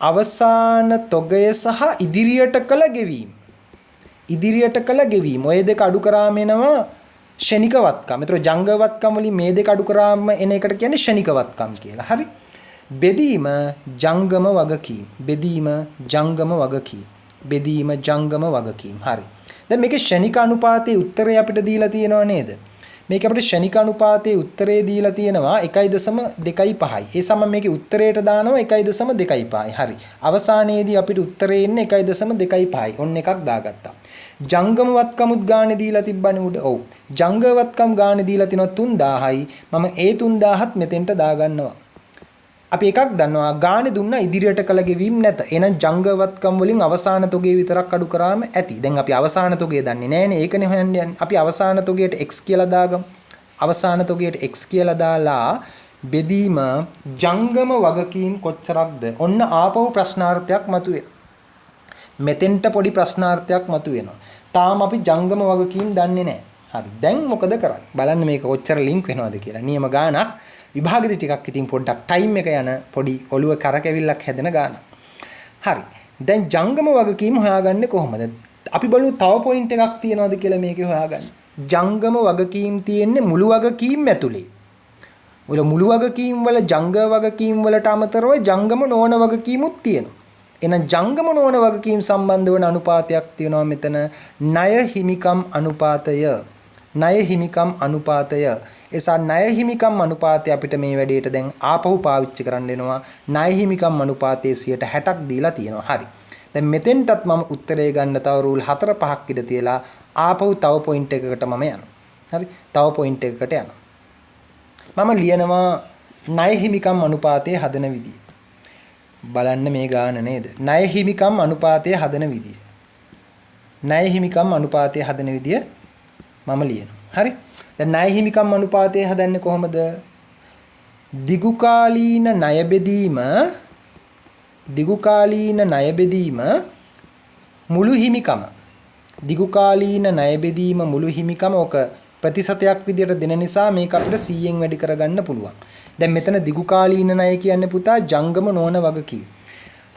අවසාන තොගය සහ ඉදිරියට කළ ගෙවීම. ඔය දෙක අඩු කරාම එනවා ෂණික වත්කම්. ඒතර ජංගම වත්කම් වලින් මේ දෙක අඩු කරාම එන එකට කියන්නේ ෂණික වත්කම් කියලා. හරි. බෙදීම ජංගම වගකීම්. හරි. දැන් මේකේ ෂණික අනුපාතයේ උත්තරය අපිට දීලා තියෙනව නේද? මේක අපිට ෂණික අනුපාතයේ උත්තරේ දීලා තියෙනවා 1.25යි. ඒ සම මේකේ උත්තරයට දානවා 1.25යි. හරි. අවසානයේදී අපිට උත්තරේ එන්නේ 1.25යි. ඔන්න එකක් දාගත්තා. ජංගම වත්කමුත් ගානේ දීලා තිබ්බනේ උඩ. ඔව්. ජංගම වත්කම් ගානේ දීලා තිනවා 3000යි. මම ඒ 3000ත් මෙතෙන්ට දාගන්නවා. අපි එකක් දන්නවා ගානේ දුන්නා ඉදිරියට කළ ගෙවීම් නැත. එහෙනම් ජංගම වත්කම් වලින් අවසාන තොගේ විතරක් අඩු කරාම ඇති. දැන් අපි අවසාන තොගේ දන්නේ නැහැනේ. ඒකනේ හොයන්න යන්නේ. අපි අවසාන තොගයට x කියලා දාගමු. අවසාන තොගයට x කියලා දාලා බෙදීම ජංගම වගකීම් කොච්චරක්ද? ඔන්න ආපහු ප්‍රශ්නාර්ථයක් මතුවේ. මෙතෙන්ට පොඩි ප්‍රශ්නාර්ථයක් මතුවෙනවා. තාම අපි ජංගම වගකීම් දන්නේ නැහැ. හරි. දැන් මොකද කරන්නේ? බලන්න මේක කොච්චර ලින්ක් වෙනවද කියලා. නියම ගානක් විභාගෙදි ටිකක් ඉතින් පොඩ්ඩක් ටයිම් එක යන පොඩි ඔළුව කරකැවිල්ලක් හැදෙන ගානක්. හරි. දැන් ජංගම වගකීම් හොයාගන්නේ කොහොමද? අපි බලමු තව පොයින්ට් එකක් තියනවද කියලා මේකේ හොයාගන්න. ජංගම වගකීම් තියෙන්නේ මුළු වගකීම් ඇතුලේ. ඔය මුළු වගකීම් වල ජංගම වගකීම් වලට අමතරව ජංගම නොවන වගකීමුත් තියෙනවා. එහෙනම් ජංගම නොවන වගකීම් සම්බන්ධ වන අනුපාතයක් තියෙනවා මෙතන ණය හිමිකම් අනුපාතය. එසා ණය හිමිකම් අනුපාතය අපිට මේ වැඩේට දැන් ආපහු පාවිච්චි කරන්න වෙනවා. ණය හිමිකම් අනුපාතයේ 60ක් දීලා තියෙනවා. හරි. දැන් මෙතෙන්ටත් මම උත්තරය ගන්න තව රූල් 4-5ක් ඉඳ තියලා ආපහු තව පොයින්ට් එකකට මම යනවා. හරි. තව පොයින්ට් එකකට යනවා. මම ලියනවා ණය හිමිකම් අනුපාතයේ හදන විදිය. බලන්න මේ ගාන නේද? ණය හිමිකම් අනුපාතයේ හදන විදිය. මම ලියනවා. හරි. දැන් ණය හිමිකම් අනුපාතය හදන්නේ කොහොමද? දිගුකාලීන ණය බෙදීම මුළු හිමිකම. මුළු හිමිකම ඔක ප්‍රතිශතයක් විදියට දෙන නිසා මේක අපිට 100න් වැඩි කරගන්න පුළුවන්. දැන් මෙතන දිගුකාලීන ණය කියන්නේ පුතා ජංගම නොවන වගකීම්.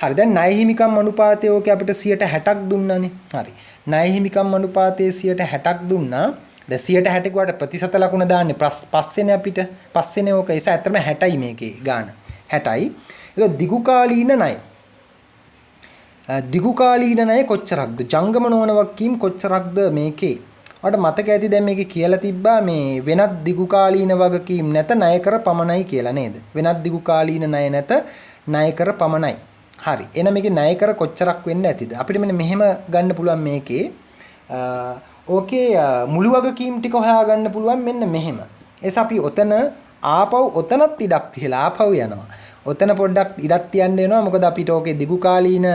හරි. දැන් ණය හිමිකම් අනුපාතය ඕකේ අපිට 60ක් දුන්නානේ. හරි. ණය හිමිකම් අනුපාතයේ 60ක් දුන්නා. දැන් 60 කට ප්‍රතිශත ලකුණ දාන්නේ පස්සේනේ අපිට. පස්සේනේ ඕක. ඒස ඇත්තම 60යි මේකේ ගාන. 60යි. ඒක දිගුකාලීන ණය. දිගු කාලීන ණය කොච්චරක්ද? ජංගම නොවන වගකීම් කොච්චරක්ද මේකේ? ඔයාලට මතක ඇති දැන් මේකේ කියලා තිබ්බා මේ වෙනත් දිගු කාලීන වගකීම් නැත ණය කර පමණයි කියලා නේද? වෙනත් දිගු කාලීන ණය නැත ණය කර පමණයි. හරි. එහෙනම් මේකේ ණය කර කොච්චරක් වෙන්න ඇතිද? අපිට මෙන්න මෙහෙම ගන්න පුළුවන් මේකේ. ඕකේ මුළු වගකීම් ටික හොයාගන්න පුළුවන් මෙන්න මෙහෙම. එස අපි ඔතන ආපහු ඔතනත් ඉඩක් තියලා ආපහු යනවා. ඔතන පොඩ්ඩක් ඉඩක් තියන්න වෙනවා. මොකද අපිට ඕකේ දිගු කාලීන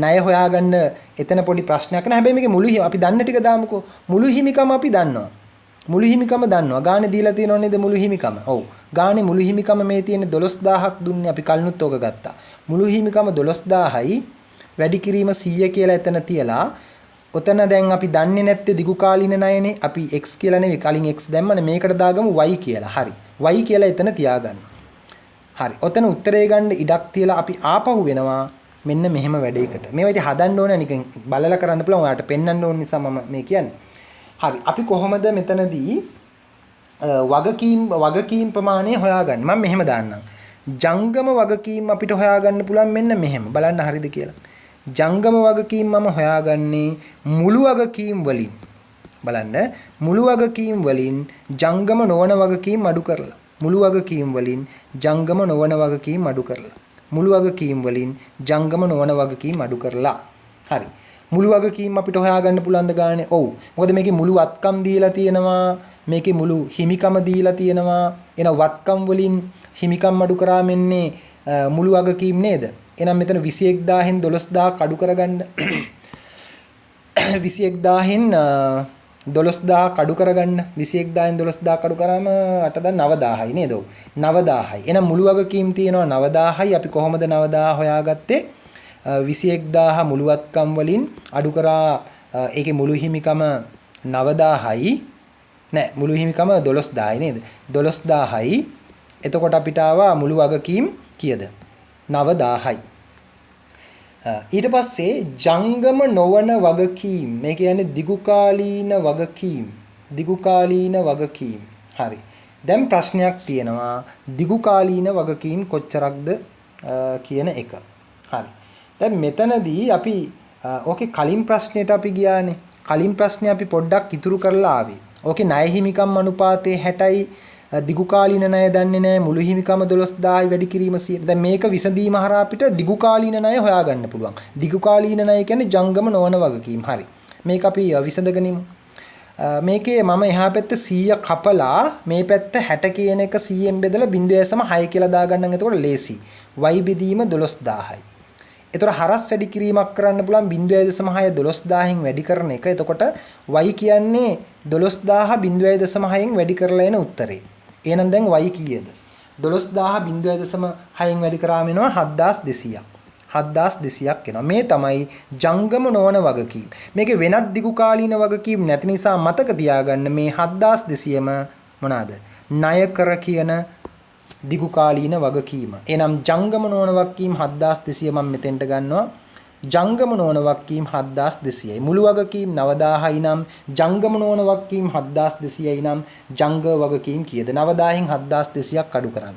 ණය හොයාගන්න එතන පොඩි ප්‍රශ්නයක් නෑ. හැබැයි මේකේ මුළු අපි දන්න ටික දාමුකෝ. මුළු හිමිකම අපි දන්නවා. මුළු හිමිකම දන්නවා. ගානේ දීලා තියෙනව නේද මුළු හිමිකම? ඔව්. ගානේ මුළු හිමිකම මේ තියෙන 12000ක් දුන්නේ අපි කලිනුත් ඕක ගත්තා. මුළු හිමිකම 12000යි වැඩි කිරීම 100 කියලා එතන තියලා ඔතන දැන් අපි දන්නේ නැත්තේ දිගු කාලීන ණයනේ. අපි x කියලා නෙවෙයි කලින් x දැම්මනේ මේකට දාගමු y කියලා. හරි. y කියලා එතන තියාගන්න. හරි. ඔතන උත්තරේ ගන්න ඉඩක් තියලා අපි ආපහු වෙනවා මෙන්න මෙහෙම වැඩේකට. මේවා ඉතින් හදන්න ඕනේ නිකන් බලලා කරන්න පුළුවන්. ඔයාලට පෙන්වන්න ඕන නිසා මම මේ කියන්නේ. හරි. අපි කොහොමද මෙතනදී වගකීම් ප්‍රමාණය හොයාගන්නේ? මම මෙහෙම දාන්නම්. ජංගම වගකීම් අපිට හොයාගන්න පුළුවන් මෙන්න මෙහෙම. බලන්න හරිද කියලා. ජංගම වගකීම් මම හොයාගන්නේ මුළු වගකීම් වලින්. බලන්න මුළු වගකීම් වලින් ජංගම නොවන වගකීම් අඩු කරලා. මුළු වගකීම් වලින් ජංගම නොවන වගකීම් අඩු කරලා. මුළු වගකීම් වලින් ජංගම නොවන වගකීම් අඩු කරලා. හරි. මුළු වගකීම් අපිට හොයාගන්න පුළුවන්ද ගානේ? ඔව්. මොකද මේකේ මුළු වත්කම් දීලා තියෙනවා. මේකේ මුළු හිමිකම දීලා තියෙනවා. එන වත්කම් වලින් හිමිකම් අඩු කරා මෙන්නේ මුළු වගකීම් නේද? එහෙනම් මෙතන 21000න් 12000ක් අඩු කරගන්න 21000න් 12000ක් අඩු කරගන්න 21000න් 12000ක් අඩු කරාම 9000යි නේද? 9000යි. එහෙනම් මුළු වගකීම් තියෙනවා 9000යි. අපි කොහොමද 9000 හොයාගත්තේ? 21000 මුළුවත්කම් වලින් අඩු කරා ඒකේ මුළු හිමිකම 9000යි. නෑ මුළු හිමිකම 12000යි නේද? 12000යි. එතකොට අපිට ආවා මුළු වගකීම් කීයද? 9000යි. ඊට පස්සේ ජංගම නොවන වගකීම් මේ කියන්නේ දිගුකාලීන වගකීම් හරි. දැන් ප්‍රශ්නයක් තියෙනවා දිගුකාලීන වගකීම් කොච්චරක්ද කියන එක. හරි. දැන් මෙතනදී අපි ඕකේ කලින් ප්‍රශ්නෙට අපි ගියානේ. කලින් ප්‍රශ්නේ අපි පොඩ්ඩක් ඉතුරු කරලා ආවේ. ඕකේ ණය හිමිකම් අනුපාතයේ 60යි දිගුකාලීන ණය දන්නේ නැහැ මුළු හිමිකම 12000යි වැඩි කිරීම 100. දැන් මේක විසඳීම හරහා අපිට දිගුකාලීන ණය හොයාගන්න පුළුවන්. දිගුකාලීන ණය කියන්නේ ජංගම නොවන වගකීම්. හරි. මේක අපි විසඳගනිමු. මේකේ මම එහා පැත්ත 100 කපලා මේ පැත්ත 60 කියන එක 100ෙන් බෙදලා 0.6 කියලා දාගන්නම්. එතකොට ලේසි. y බෙදීම 12000යි. එතකොට හරස් වැඩි කිරීමක් කරන්න පුළුවන් 0.6 12000න් වැඩි කරන එක. එතකොට y කියන්නේ 12000 0.6න් වැඩි කරලා එන උත්තරේ. එහෙනම් දැන් y කීයද? 12000 0.6න් වැඩි කරාම එනවා 7200ක්. 7200ක් එනවා. මේ තමයි ජංගම නොවන වගකීම්. මේකේ වෙනත් දිගුකාලීන වගකීම් නැති නිසා මතක තියාගන්න මේ 7200ම මොනවාද? ණය කර කියන දිගුකාලීන වගකීම. එනම් ජංගම නොවන වගකීම් 7200 මම මෙතෙන්ට ගන්නවා. ජංගම නොවන වගකීම් 7200යි. මුළු වගකීම් 9000යි නම් ජංගම නොවන වගකීම් 7200යි නම් ජංග වගකීම් කීයද? 9000න් 7200ක් අඩු කරන්න.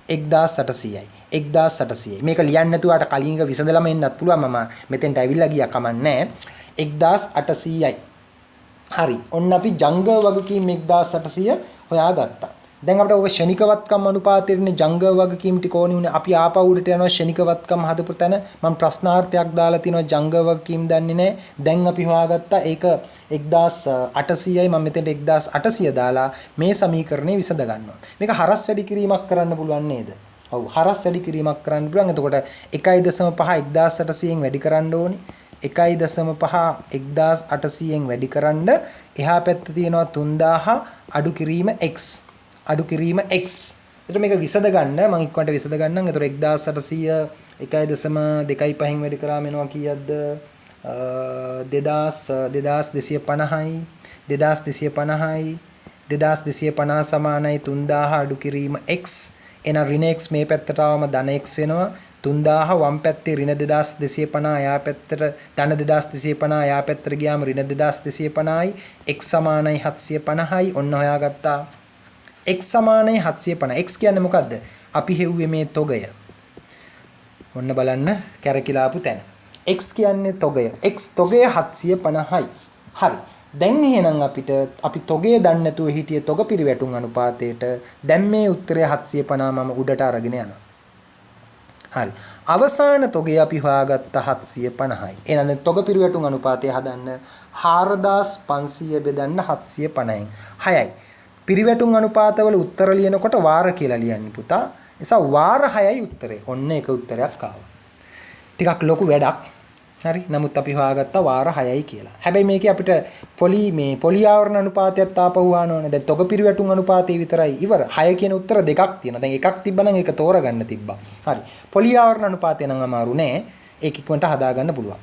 1800යි. 1800යි. මේක ලියන්න නැතුව අට කලින් එක විසඳලම එන්නත් පුළුවන්. මම මෙතෙන්ට ඇවිල්ලා ගියා කමන්නේ. 1800යි. හරි. ඔන්න අපි ජංග වගකීම් 1800 හොයාගත්තා. දැන් අපිට ඔය ෂණිකවත්කම් අනුපාතයේනේ ජංග වගකීම් ටික ඕනේ උනේ. අපි ආපහු උඩට යනවා ෂණිකවත්කම් හදපු තැන. මම ප්‍රශ්නාර්ථයක් දාලා තිනවා ජංග වගකීම් දන්නේ නැහැ. දැන් අපි හොයාගත්තා ඒක 1800යි. මම මෙතෙන්ට 1800 දාලා මේ සමීකරණය විසඳ ගන්නවා. මේක හරස් වැඩි කිරීමක් කරන්න පුළුවන් නේද? ඔව් හරස් වැඩි කිරීමක් කරන්න පුළුවන්. එතකොට 1.5 1800න් වැඩි කරන්න ඕනේ. 1.5 1800න් වැඩි කරන්න එහා පැත්තේ තියෙනවා 3000 අඩු කිරීම x. අඩු කිරීම x. එතකොට මේක විසඳ ගන්න මම ඉක්මනට විසඳ ගන්නම්. එතකොට 1800 1.25න් වැඩි කරාම එනවා කීයක්ද? 2250යි. 2250යි. 2250 සමානයි 3000 අඩු කිරීම x. එහෙනම් ඍණ x මේ පැත්තට ආවම ධන x වෙනවා. 3000 වම් පැත්තේ ඍණ 2250 යා පැත්තට ධන 2250 යා පැත්තට ගියාම ඍණ 2250යි. x සමානයි 750යි. ඔන්න හොයාගත්තා. x සමානයි 750. x කියන්නේ මොකද්ද? අපි හෙව්වේ මේ තොගය. ඔන්න බලන්න කැරකිලාපු තැන. x කියන්නේ තොගය. x තොගය 750යි. හරි. දැන් එහෙනම් අපි තොගය දන්නේ නැතුව හිටියේ තොග පිරිවැටුම් අනුපාතයට. දැන් මේ උත්තරය 750 මම උඩට අරගෙන යනවා. හරි. අවසාන තොගය අපි හොයාගත්ත 750යි. එහෙනම් දැන් තොග පිරිවැටුම් අනුපාතය හදන්න 4500 බෙදන්න 750න් 6යි. පිරිවැටුම් අනුපාතවල උත්තර ලියනකොට වාර කියලා ලියන්නේ පුතා. නිසා වාර 6යි උත්තරේ. ඔන්න එක උත්තරයක් ආවා. ටිකක් ලොකු වැඩක්. හරි. නමුත් අපි හොයාගත්තා වාර 6යි කියලා. හැබැයි මේකේ අපිට පොලි ආවරණ අනුපාතයත් ආපහු ආන ඕනේ. දැන් තොග පිරිවැටුම් අනුපාතය විතරයි ඉවර. 6 කියන උත්තර දෙකක් තියෙනවා. දැන් එකක් තිබ්බනම් ඒක තෝරගන්න තිබ්බා. හරි. පොලි ආවරණ අනුපාතය නම් අමාරු නෑ. ඒක ඉක්මනට හදාගන්න පුළුවන්.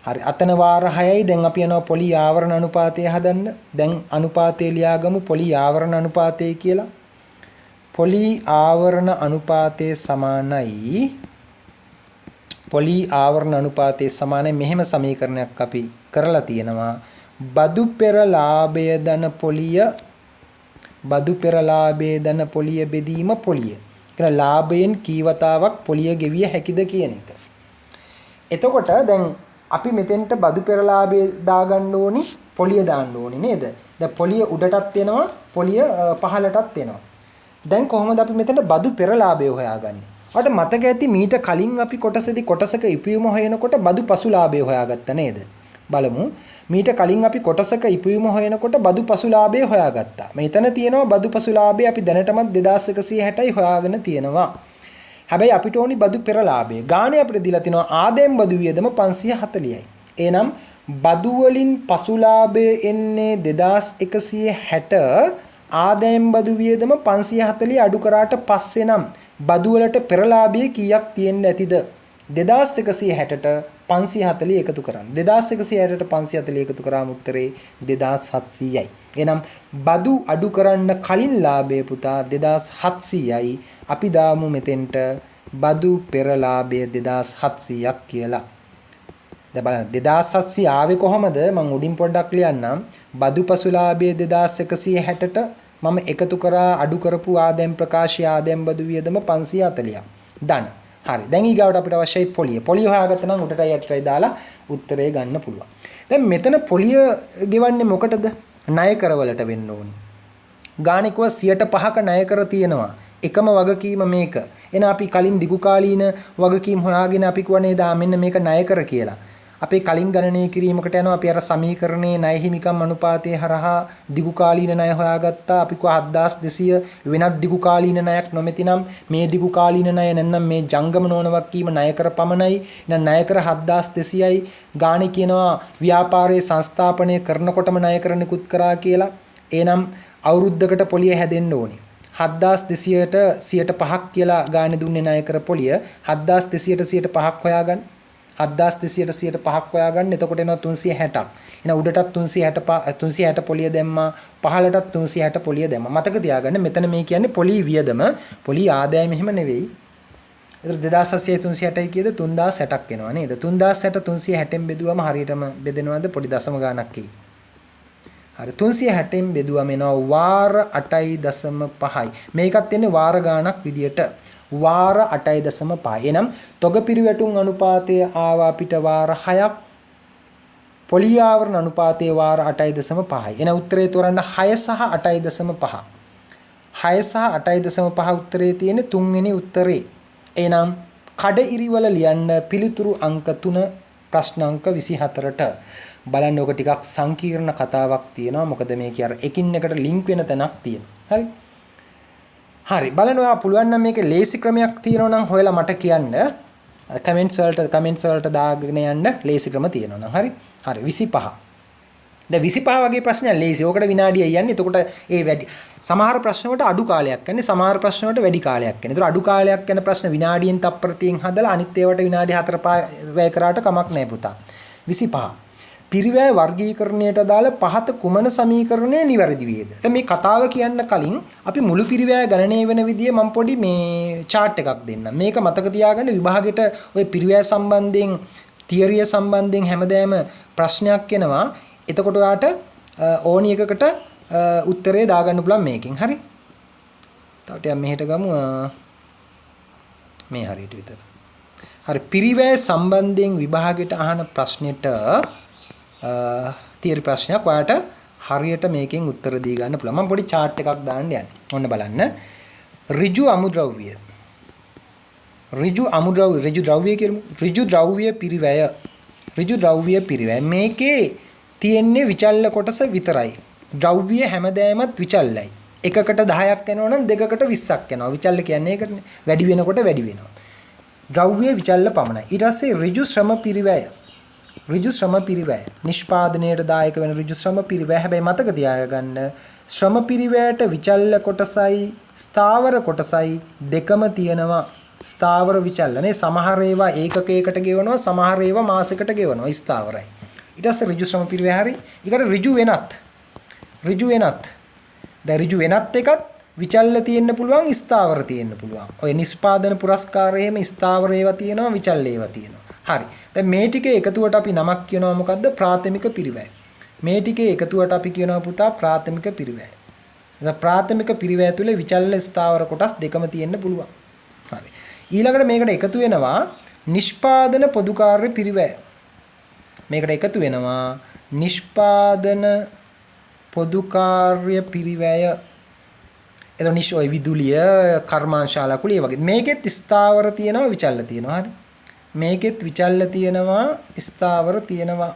හරි. අතන වාර 6යි. දැන් අපි යනවා පොලි ආවරණ අනුපාතය හදන්න. දැන් අනුපාතය ලියාගමු පොලි ආවරණ අනුපාතය කියලා. පොලි ආවරණ අනුපාතය සමානයි පොලි ආවරණ අනුපාතයේ සමානයි මෙහෙම සමීකරණයක් අපි කරලා තියෙනවා. බදු පෙර ලාභය ධන පොලිය බෙදීම පොලිය. කියන ලාභයෙන් කීවතාවක් පොලිය ගෙවිය හැකිද කියන එක. එතකොට දැන් අපි මෙතෙන්ට බදු පෙර ලාභය දාගන්න ඕනි පොලිය දාන්න ඕනි නේද? දැන් පොලිය උඩටත් එනවා පොලිය පහළටත් එනවා. දැන් කොහොමද අපි මෙතෙන්ට බදු පෙර ලාභය හොයාගන්නේ? ඔයාලට මතක ඇති මීට කලින් අපි කොටසක ඉපයුම හොයනකොට බදු පසුලාභය හොයාගත්ත නේද? බලමු. මීට කලින් අපි කොටසක ඉපයුම හොයනකොට බදු පසුලාභය හොයාගත්තා. මෙතන තියෙනවා බදු පසුලාභය අපි දැනටමත් 2160යි හොයාගෙන තියෙනවා. හැබැයි අපිට ඕනි බදු පෙරලාභය. ගාණේ අපිට දීලා තිනවා ආදායම් බදු වියදම 540යි. එහෙනම් බදු වලින් පසුලාභය එන්නේ 2160 ආදායම් බදු වියදම 540 අඩු කරාට පස්සේ නම් බදු වලට පෙරලාභය කීයක් තියෙන්න ඇතිද? 2160ට 540 එකතු කරන්න. 2160ට 540 එකතු කරාම උත්තරේ 2700යි. එහෙනම් බදු අඩු කරන්න කලින් ලාභය පුතා 2700යි. අපි දාමු මෙතෙන්ට බදු පෙරලාභය 2700ක් කියලා. දැන් බලන්න 2700 ආවේ කොහමද? මම උඩින් පොඩ්ඩක් ලියන්නම්. බදු පසුලාභය 2160ට මම එකතු කරා අඩු කරපු ආදායම් ප්‍රකාශය ආදායම් බදු වියදම 540ක්. දන්න. හරි. දැන් ඊගාවට අපිට අවශ්‍යයි පොලිය. පොලිය හොයාගත්ත නම් උඩටයි යටටයි දාලා උත්තරේ ගන්න පුළුවන්. දැන් මෙතන පොලිය ගෙවන්නේ මොකටද? ණය කරවලට වෙන්න ඕනි. ගාණිකව 105ක ණය කර තියෙනවා. එකම වගකීම මේක. එහෙනම් අපි කලින් දිගු කාලීන වගකීම් හොයාගෙන අපි කියවනේ දා මෙන්න මේක ණය කර කියලා. අපේ කලින් ගණනය කිරීමකට යනවා අපි අර සමීකරණයේ ණය හිමිකම් අනුපාතයේ හරහා දිගු කාලීන ණය හොයාගත්තා. අපි කිව්වා 7200 වෙනත් දිගු කාලීන ණයක් නොමැතිනම් මේ දිගු කාලීන ණය නැත්නම් මේ ජංගම නොවනවක් කීම ණය කර පමණයි. එහෙනම් ණය කර 7200යි. ගාණේ කියනවා ව්‍යාපාරයේ සංස්ථාපනය කරනකොටම ණය කර නිකුත් කරා කියලා. එහෙනම් අවුරුද්දකට පොලිය හැදෙන්න ඕනේ. 7200ට 105ක් කියලා ගාණේ දුන්නේ ණය කර පොලිය. 7200ට 105ක් හොයාගන්න. 7200ට 105ක් හොයාගන්න. එතකොට එනවා 360ක්. එහෙනම් උඩටත් 360 පොලිය දැම්මා. පහළටත් 360 පොලිය දැම්මා. මතක තියාගන්න මෙතන මේ කියන්නේ පොලි වියදම. පොලි ආදායම එහෙම නෙවෙයි. ඒතර 2700 360යි කියද 3060ක් එනවා නේද? 3060 360න් බෙදුවම හරියටම බෙදෙනවද? පොඩි දශම ගාණක් එයි. හරි 360න් බෙදුවම එනවා වාර 8.5යි. මේකත් එන්නේ වාර ගාණක් විදියට. වාර 8.5. එනම් තොග පිරිවැටුම් අනුපාතය ආවා අපිට වාර 6ක්. පොලි ආවරණ අනුපාතයේ වාර 8.5යි. එන උත්තරේ තෝරන්න 6 සහ 8.5. 6 සහ 8.5 උත්තරේ තියෙන්නේ තුන්වෙනි උත්තරේ. එනම් කඩ ඉරිවල ලියන්න පිළිතුරු අංක 3 ප්‍රශ්න අංක 24ට. බලන්න ඔක ටිකක් සංකීර්ණ කතාවක් තියෙනවා. මොකද මේකේ අර එකින් එකට ලින්ක් වෙන තැනක් තියෙනවා. හරි. හරි බලන්න ඔයා පුළුවන් නම් මේකේ ලේසි ක්‍රමයක් තියෙනවා නම් හොයලා මට කියන්න. කමෙන්ට්ස් වලට දාගෙන යන්න ලේසි ක්‍රම තියෙනවා නම් හරි. හරි 25. දැන් 25 වගේ ප්‍රශ්නයක් ලේසි. ඕකට විනාඩිය යන්නේ. එතකොට ඒ වැඩි සමහර ප්‍රශ්න වලට අඩු කාලයක් යන්නේ. සමහර ප්‍රශ්න වලට වැඩි කාලයක් යන්නේ. ඒතර අඩු කාලයක් යන ප්‍රශ්න විනාඩියෙන් තප්පර 30න් හදලා අනිත් ඒවාට විනාඩි 4-5 වැය කරාට කමක් නැහැ පුතා. 25. පිරිවැය වර්ගීකරණයට අදාළ පහත කුමන සමීකරණය නිවැරදි වේද? දැන් මේ කතාව කියන්න කලින් අපි මුළු පිරිවැය ගණනය වෙන විදිය මම පොඩි මේ chart එකක් දෙන්නම්. මේක මතක තියාගන්න විභාගෙට ඔය පිරිවැය සම්බන්ධයෙන් තියරිය සම්බන්ධයෙන් හැමදාම ප්‍රශ්නයක් එනවා. එතකොට ඔයාට ඕනි එකකට උත්තරේ දාගන්න පුළුවන් මේකෙන්. හරි? තව ටිකක් මෙහෙට ගමු. මේ හරියට විතර. හරි පිරිවැය සම්බන්ධයෙන් විභාගයට අහන ප්‍රශ්නෙට තියරි ප්‍රශ්නයක් ඔයාලට හරියට මේකෙන් උත්තර දී ගන්න පුළුවන්. මම පොඩි chart එකක් දාන්න යන්නේ. ඔන්න බලන්න. ඍජු අමුද්‍රව්‍ය. ඍජු ද්‍රව්‍ය කියමු. ඍජු ද්‍රව්‍ය පිරිවැය. ඍජු ද්‍රව්‍ය පිරිවැය. මේකේ තියෙන්නේ විචල්්‍ය කොටස විතරයි. ද්‍රව්‍ය හැමදෑමත් විචල්‍යයි. එකකට 10ක් යනවා නම් දෙකකට 20ක් යනවා. විචල්්‍ය කියන්නේ ඒකටනේ. වැඩි වෙනකොට වැඩි වෙනවා. ද්‍රව්‍ය විචල්්‍ය පමණයි. ඊට පස්සේ ඍජු ශ්‍රම පිරිවැය. ඍජු ශ්‍රම පිරිවැය. නිෂ්පාදනයට දායක වෙන ඍජු ශ්‍රම පිරිවැය. හැබැයි මතක තියාගන්න ශ්‍රම පිරිවැයට විචල්්‍ය කොටසයි ස්ථාවර කොටසයි දෙකම තියෙනවා. ස්ථාවර විචල්්‍යනේ සමහර ඒවා ඒකකයකට ගෙවනවා සමහර ඒවා මාසයකට ගෙවනවා ස්ථාවරයි. ඊට පස්සේ ඍජු ශ්‍රම පිරිවැය හරි. ඊකට ඍජු වෙනත්. දැන් ඍජු වෙනත් එකත් විචල්්‍ය තියෙන්න පුළුවන් ස්ථාවර තියෙන්න පුළුවන්. ඔය නිෂ්පාදන පුරස්කාරයේම ස්ථාවර ඒවා තියෙනවා විචල්්‍ය ඒවා තියෙනවා. හරි. දැන් මේ ටිකේ එකතුවට අපි නමක් කියනවා මොකද්ද? ප්‍රාථමික පිරිවැය. මේ ටිකේ එකතුවට අපි කියනවා පුතා ප්‍රාථමික පිරිවැය. දැන් ප්‍රාථමික පිරිවැය තුල විචල්්‍ය ස්ථාවර කොටස් දෙකම තියෙන්න පුළුවන්. හරි. ඊළඟට මේකට එකතු වෙනවා නිෂ්පාදන පොදු කාර්ය පිරිවැය. මේකට එකතු වෙනවා නිෂ්පාදන පොදු කාර්ය පිරිවැය. එතකොට ඔය විදුලිය කර්මාන්තශාලා කුලිය වගේ මේකෙත් ස්ථාවර තියෙනවා විචල්්‍ය තියෙනවා. හරි. මේකෙත් විචල්්‍ය තියෙනවා ස්ථාවර තියෙනවා.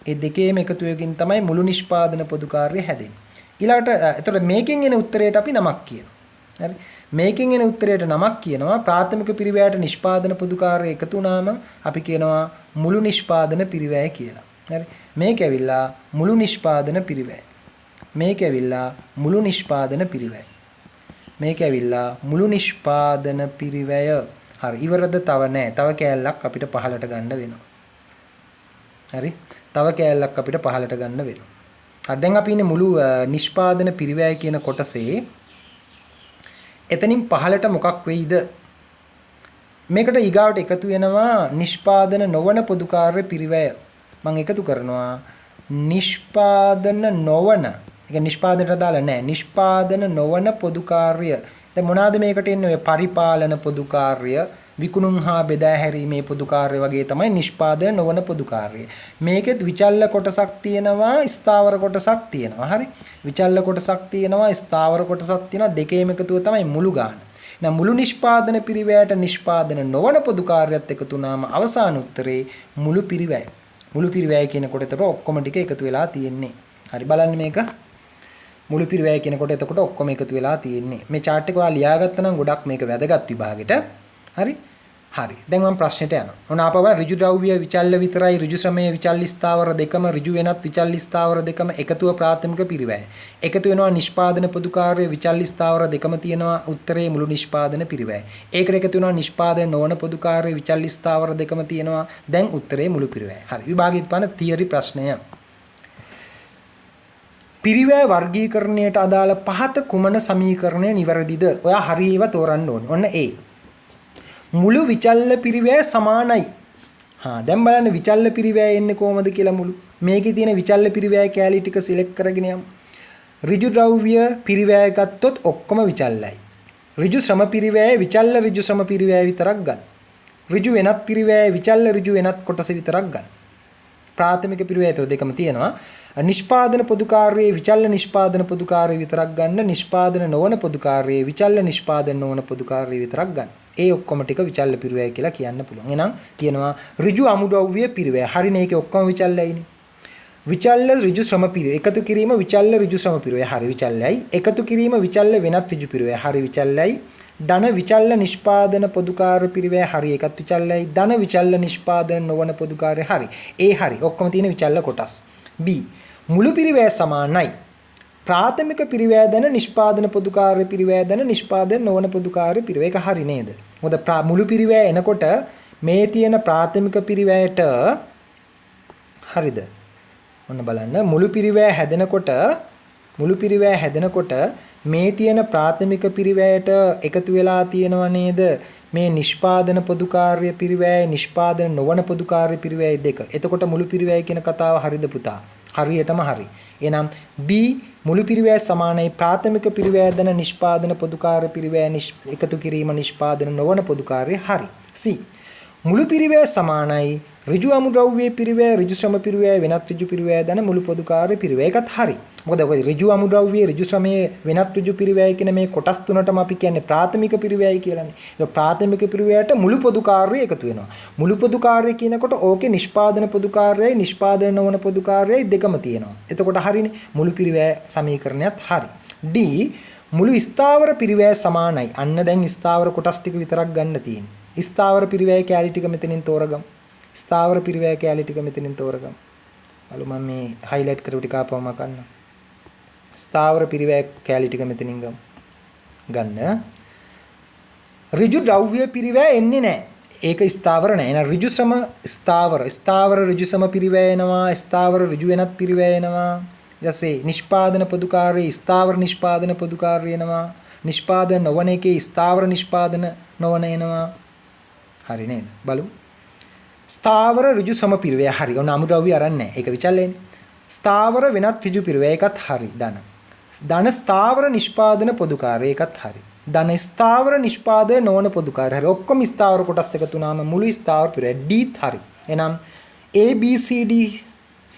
ඒ දෙකේම එකතුවකින් තමයි මුළු නිෂ්පාදන පොදු කාර්යය හැදෙන්නේ. ඊළඟට එතකොට මේකෙන් එන උත්තරයට අපි නමක් කියනවා. හරි. මේකෙන් එන උත්තරයට නමක් කියනවා ප්‍රාථමික පිරිවැයට නිෂ්පාදන පොදු කාර්යය එකතු වුණාම අපි කියනවා මුළු නිෂ්පාදන පිරිවැය කියලා. හරි. මේක ඇවිල්ලා මුළු නිෂ්පාදන පිරිවැය. මේක ඇවිල්ලා මුළු නිෂ්පාදන පිරිවැය. මේක ඇවිල්ලා මුළු නිෂ්පාදන පිරිවැය. හරි ඉවරද තව නෑ. තව කෑල්ලක් අපිට පහලට ගන්න වෙනවා. හරි. තව කෑල්ලක් අපිට පහලට ගන්න වෙනවා. හරි දැන් අපි ඉන්නේ මුළු නිෂ්පාදන පිරිවැය කියන කොටසේ. එතනින් පහලට මොකක් වෙයිද? මේකට ඊගාවට එකතු වෙනවා නිෂ්පාදන නොවන පොදු කාර්ය පිරිවැය. මම එකතු කරනවා නිෂ්පාදන නොවන. ඒක නිෂ්පාදනයට දාලා නෑ. නිෂ්පාදන නොවන පොදු කාර්ය. දැන් මොනවාද මේකට එන්නේ? ඔය පරිපාලන පොදු කාර්ය, විකුණුම් හා බෙදා හැරීමේ පොදු කාර්ය වගේ තමයි නිෂ්පාදන නොවන පොදු කාර්ය. මේකෙත් විචල්්‍ය කොටසක් තියෙනවා, ස්ථාවර කොටසක් තියෙනවා. හරි. විචල්්‍ය කොටසක් තියෙනවා, ස්ථාවර කොටසක් තියෙනවා. දෙකේම එකතුව තමයි මුළු ගාන. එහෙනම් මුළු නිෂ්පාදන පිරිවැයට නිෂ්පාදන නොවන පොදු කාර්යයත් එකතු වුණාම අවසාන උත්තරේ මුළු පිරිවැය. මුළු පිරිවැය කියනකොට ඒතර ඔක්කොම ටික එකතු වෙලා තියෙන්නේ. හරි බලන්න මේක. මුළු පිරිවැය කියනකොට එතකොට ඔක්කොම එකතු වෙලා තියෙන්නේ. මේ chart එක ඔයාලා ලියාගත්තා නම් ගොඩක් මේක වැදගත් විභාගෙට. හරි? හරි. දැන් මම ප්‍රශ්නෙට යනවා. ඔන්න ආපහු ඍජු ද්‍රව්‍ය විචල්්‍ය විතරයි ඍජු ශ්‍රමයේ විචල්්‍ය ස්ථාවර දෙකම ඍජු වෙනත් විචල්්‍ය ස්ථාවර දෙකම එකතුව ප්‍රාථමික පිරිවැය. එකතු වෙනවා නිෂ්පාදන පොදු කාර්ය විචල්්‍ය ස්ථාවර දෙකම තියෙනවා උත්තරේ මුළු නිෂ්පාදන පිරිවැය. ඒකට එකතු වෙනවා නිෂ්පාදන නොවන පොදු කාර්ය විචල්්‍ය ස්ථාවර දෙකම තියෙනවා දැන් උත්තරේ මුළු පිරිවැය. හරි. විභාගෙත් පාන තියරි ප්‍රශ්නය. පිරිවැය වර්ගීකරණයට අදාළ පහත කුමන සමීකරණය නිවැරදිද? ඔයා හරියව තෝරන්න ඕනේ. ඔන්න A. මුළු විචල්්‍ය පිරිවැය සමානයි. දැන් බලන්න විචල්්‍ය පිරිවැය එන්නේ කොහමද කියලා මුළු. මේකේ තියෙන විචල්්‍ය පිරිවැය කැලී ටික සිලෙක්ට් කරගෙන යමු. ඍජු ද්‍රව්‍ය පිරිවැය ගත්තොත් ඔක්කොම විචල්්‍යයි. ඍජු ශ්‍රම පිරිවැය විචල්්‍ය ඍජු ශ්‍රම පිරිවැය විතරක් ගන්න. ඍජු වෙනත් පිරිවැය විචල්්‍ය ඍජු වෙනත් කොටස විතරක් ගන්න. ප්‍රාථමික පිරිවැය දෙකම තියෙනවා. නිෂ්පාදන පොදු කාර්යයේ විචල්්‍ය නිෂ්පාදන පොදු කාර්යය විතරක් ගන්න. නිෂ්පාදන නොවන පොදු කාර්යයේ විචල්්‍ය නිෂ්පාදන නොවන පොදු කාර්යය විතරක් ගන්න. ඒ ඔක්කොම ටික විචල්්‍ය පිරිවැය කියලා කියන්න පුළුවන්. එහෙනම් තියෙනවා ඍජු අමුද්‍රව්‍ය පිරිවැය. හරිනේ ඒකේ ඔක්කොම විචල්්‍යයිනේ. විචල්්‍ය ඍජු ශ්‍රම පිරිවැය. එකතු කිරීම විචල්්‍ය ඍජු ශ්‍රම පිරිවැය. හරි විචල්්‍යයි. එකතු කිරීම විචල්්‍ය වෙනත් ඍජු පිරිවැය. හරි විචල්්‍යයි. ධන විචල්්‍ය නිෂ්පාදන පොදු කාර්ය පිරිවැය. හරි ඒකත් විචල්්‍යයි. ධන විචල්්‍ය නිෂ්පාදන නොවන පොදු කාර්ය. හරි. ඒ හරි. ඔක්කොම තියෙන විචල්්‍ය කොටස්. B. මුළු පිරිවැය සමානයි. ප්‍රාථමික පිරිවැය දැන නිෂ්පාදන පොදු කාර්ය පිරිවැය දැන නිෂ්පාදන නොවන පොදු කාර්ය පිරිවැය. ඒක හරි නේද? මොකද මුළු පිරිවැය එනකොට මේ තියෙන ප්‍රාථමික පිරිවැයට හරිද? ඔන්න බලන්න මුළු පිරිවැය හැදෙනකොට මේ තියෙන ප්‍රාථමික පිරිවැයට එකතු වෙලා තියෙනව නේද? මේ නිෂ්පාදන පොදු කාර්ය පිරිවැය නිෂ්පාදන නොවන පොදු කාර්ය පිරිවැය දෙක. එතකොට මුළු පිරිවැය කියන කතාව හරිද පුතා? හරියටම හරි. එහෙනම් B මුළු පිරිවැය සමානයි ප්‍රාථමික පිරිවැය දැන නිෂ්පාදන පොදු කාර්ය පිරිවැය එකතු කිරීම නිෂ්පාදන නොවන පොදු කාර්ය. හරි. C මුළු පිරිවැය සමානයි. ඍජු අමුද්‍රව්‍ය පිරිවැය, ඍජු ශ්‍රම පිරිවැය, වෙනත් ඍජු පිරිවැය දන මුළු පොදු කාර්ය පිරිවැය එකත් හරි. මොකද ඔය ඍජු අමුද්‍රව්‍ය, ඍජු ශ්‍රමයේ වෙනත් ඍජු පිරිවැය කියන මේ කොටස් තුනටම අපි කියන්නේ ප්‍රාථමික පිරිවැයයි කියලානේ. ඒක ප්‍රාථමික පිරිවැයට මුළු පොදු කාර්යය එකතු වෙනවා. මුළු පොදු කාර්යය කියනකොට ඕකේ නිෂ්පාදන පොදු කාර්යයයි නිෂ්පාදන නොවන පොදු කාර්යයයි දෙකම තියෙනවා. එතකොට හරිනේ මුළු පිරිවැය සමීකරණයත් හරි. D මුළු ස්ථාවර පිරිවැය සමානයි. අන්න දැන් ස්ථාවර කොටස් ටික විතරක් ගන්න තියෙන්නේ. ස්ථාවර පිරිවැය කැලි ටික මෙතනින් තෝරගමු. ස්ථාවර පිරිවැය කැලි ටික මෙතනින් තෝරගමු. බලමු මම මේ highlight කරපු ටික ආපුවම ගන්න. ස්ථාවර පිරිවැය කැලි ටික මෙතනින් ගන්න. ඍජු ද්‍රව්‍ය පිරිවැය එන්නේ නැහැ. ඒක ස්ථාවර නැහැ. එහෙනම් ඍජු සම ස්ථාවර. ස්ථාවර ඍජු සම පිරිවැය එනවා. ස්ථාවර ඍජු වෙනත් පිරිවැය එනවා. ඊටසේ නිෂ්පාදන පොදු කාර්යය ස්ථාවර නිෂ්පාදන පොදු කාර්යය එනවා. නිෂ්පාදන නොවන එකේ ස්ථාවර නිෂ්පාදන නොවන එනවා. හරි නේද? බලමු. ස්ථාවර ඍජු සම පිරිවැය හරි. ඔන්න අමුද්‍රව්‍ය අරන් නැහැ. ඒක විචල්ලේනේ. ස්ථාවර වෙනත් ඍජු පිරිවැය එකත් හරි. ධන ස්ථාවර නිෂ්පාදන පොදු කාර්යය එකත් හරි. ධන ස්ථාවර නිෂ්පාදන නොවන පොදු කාර්යය හරි. ඔක්කොම ස්ථාවර කොටස් එකතු වුණාම මුළු ස්ථාවර පිරිවැය D හරි. එහෙනම් A B C D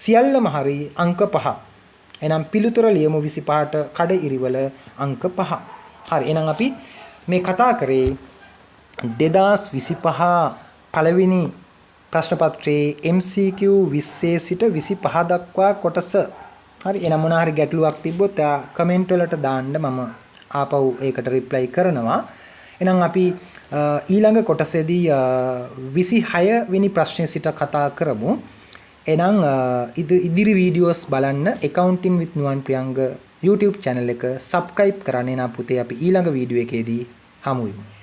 සියල්ලම හරි අංක 5. එහෙනම් පිළිතුර ලියමු 25ට කඩ ඉරිවල අංක 5. හරි. එහෙනම් අපි මේ කතා කරේ 2025 පළවෙනි ප්‍රශ්න පත්‍රයේ MCQ 20 සිට 25 දක්වා කොටස. හරි. එහෙනම් මොනවා හරි ගැටලුවක් තිබ්බොත් කමෙන්ට් වලට දාන්න මම ආපහු ඒකට රිප්ලයි කරනවා. එහෙනම් අපි ඊළඟ කොටසේදී 26 වෙනි ප්‍රශ්නය සිට කතා කරමු. එහෙනම් ඉදිරි වීඩියෝස් බලන්න accounting with nuwan priyanka YouTube channel එක subscribe කරන්න. එහෙනම් පුතේ අපි ඊළඟ වීඩියෝ එකේදී හමු වෙමු.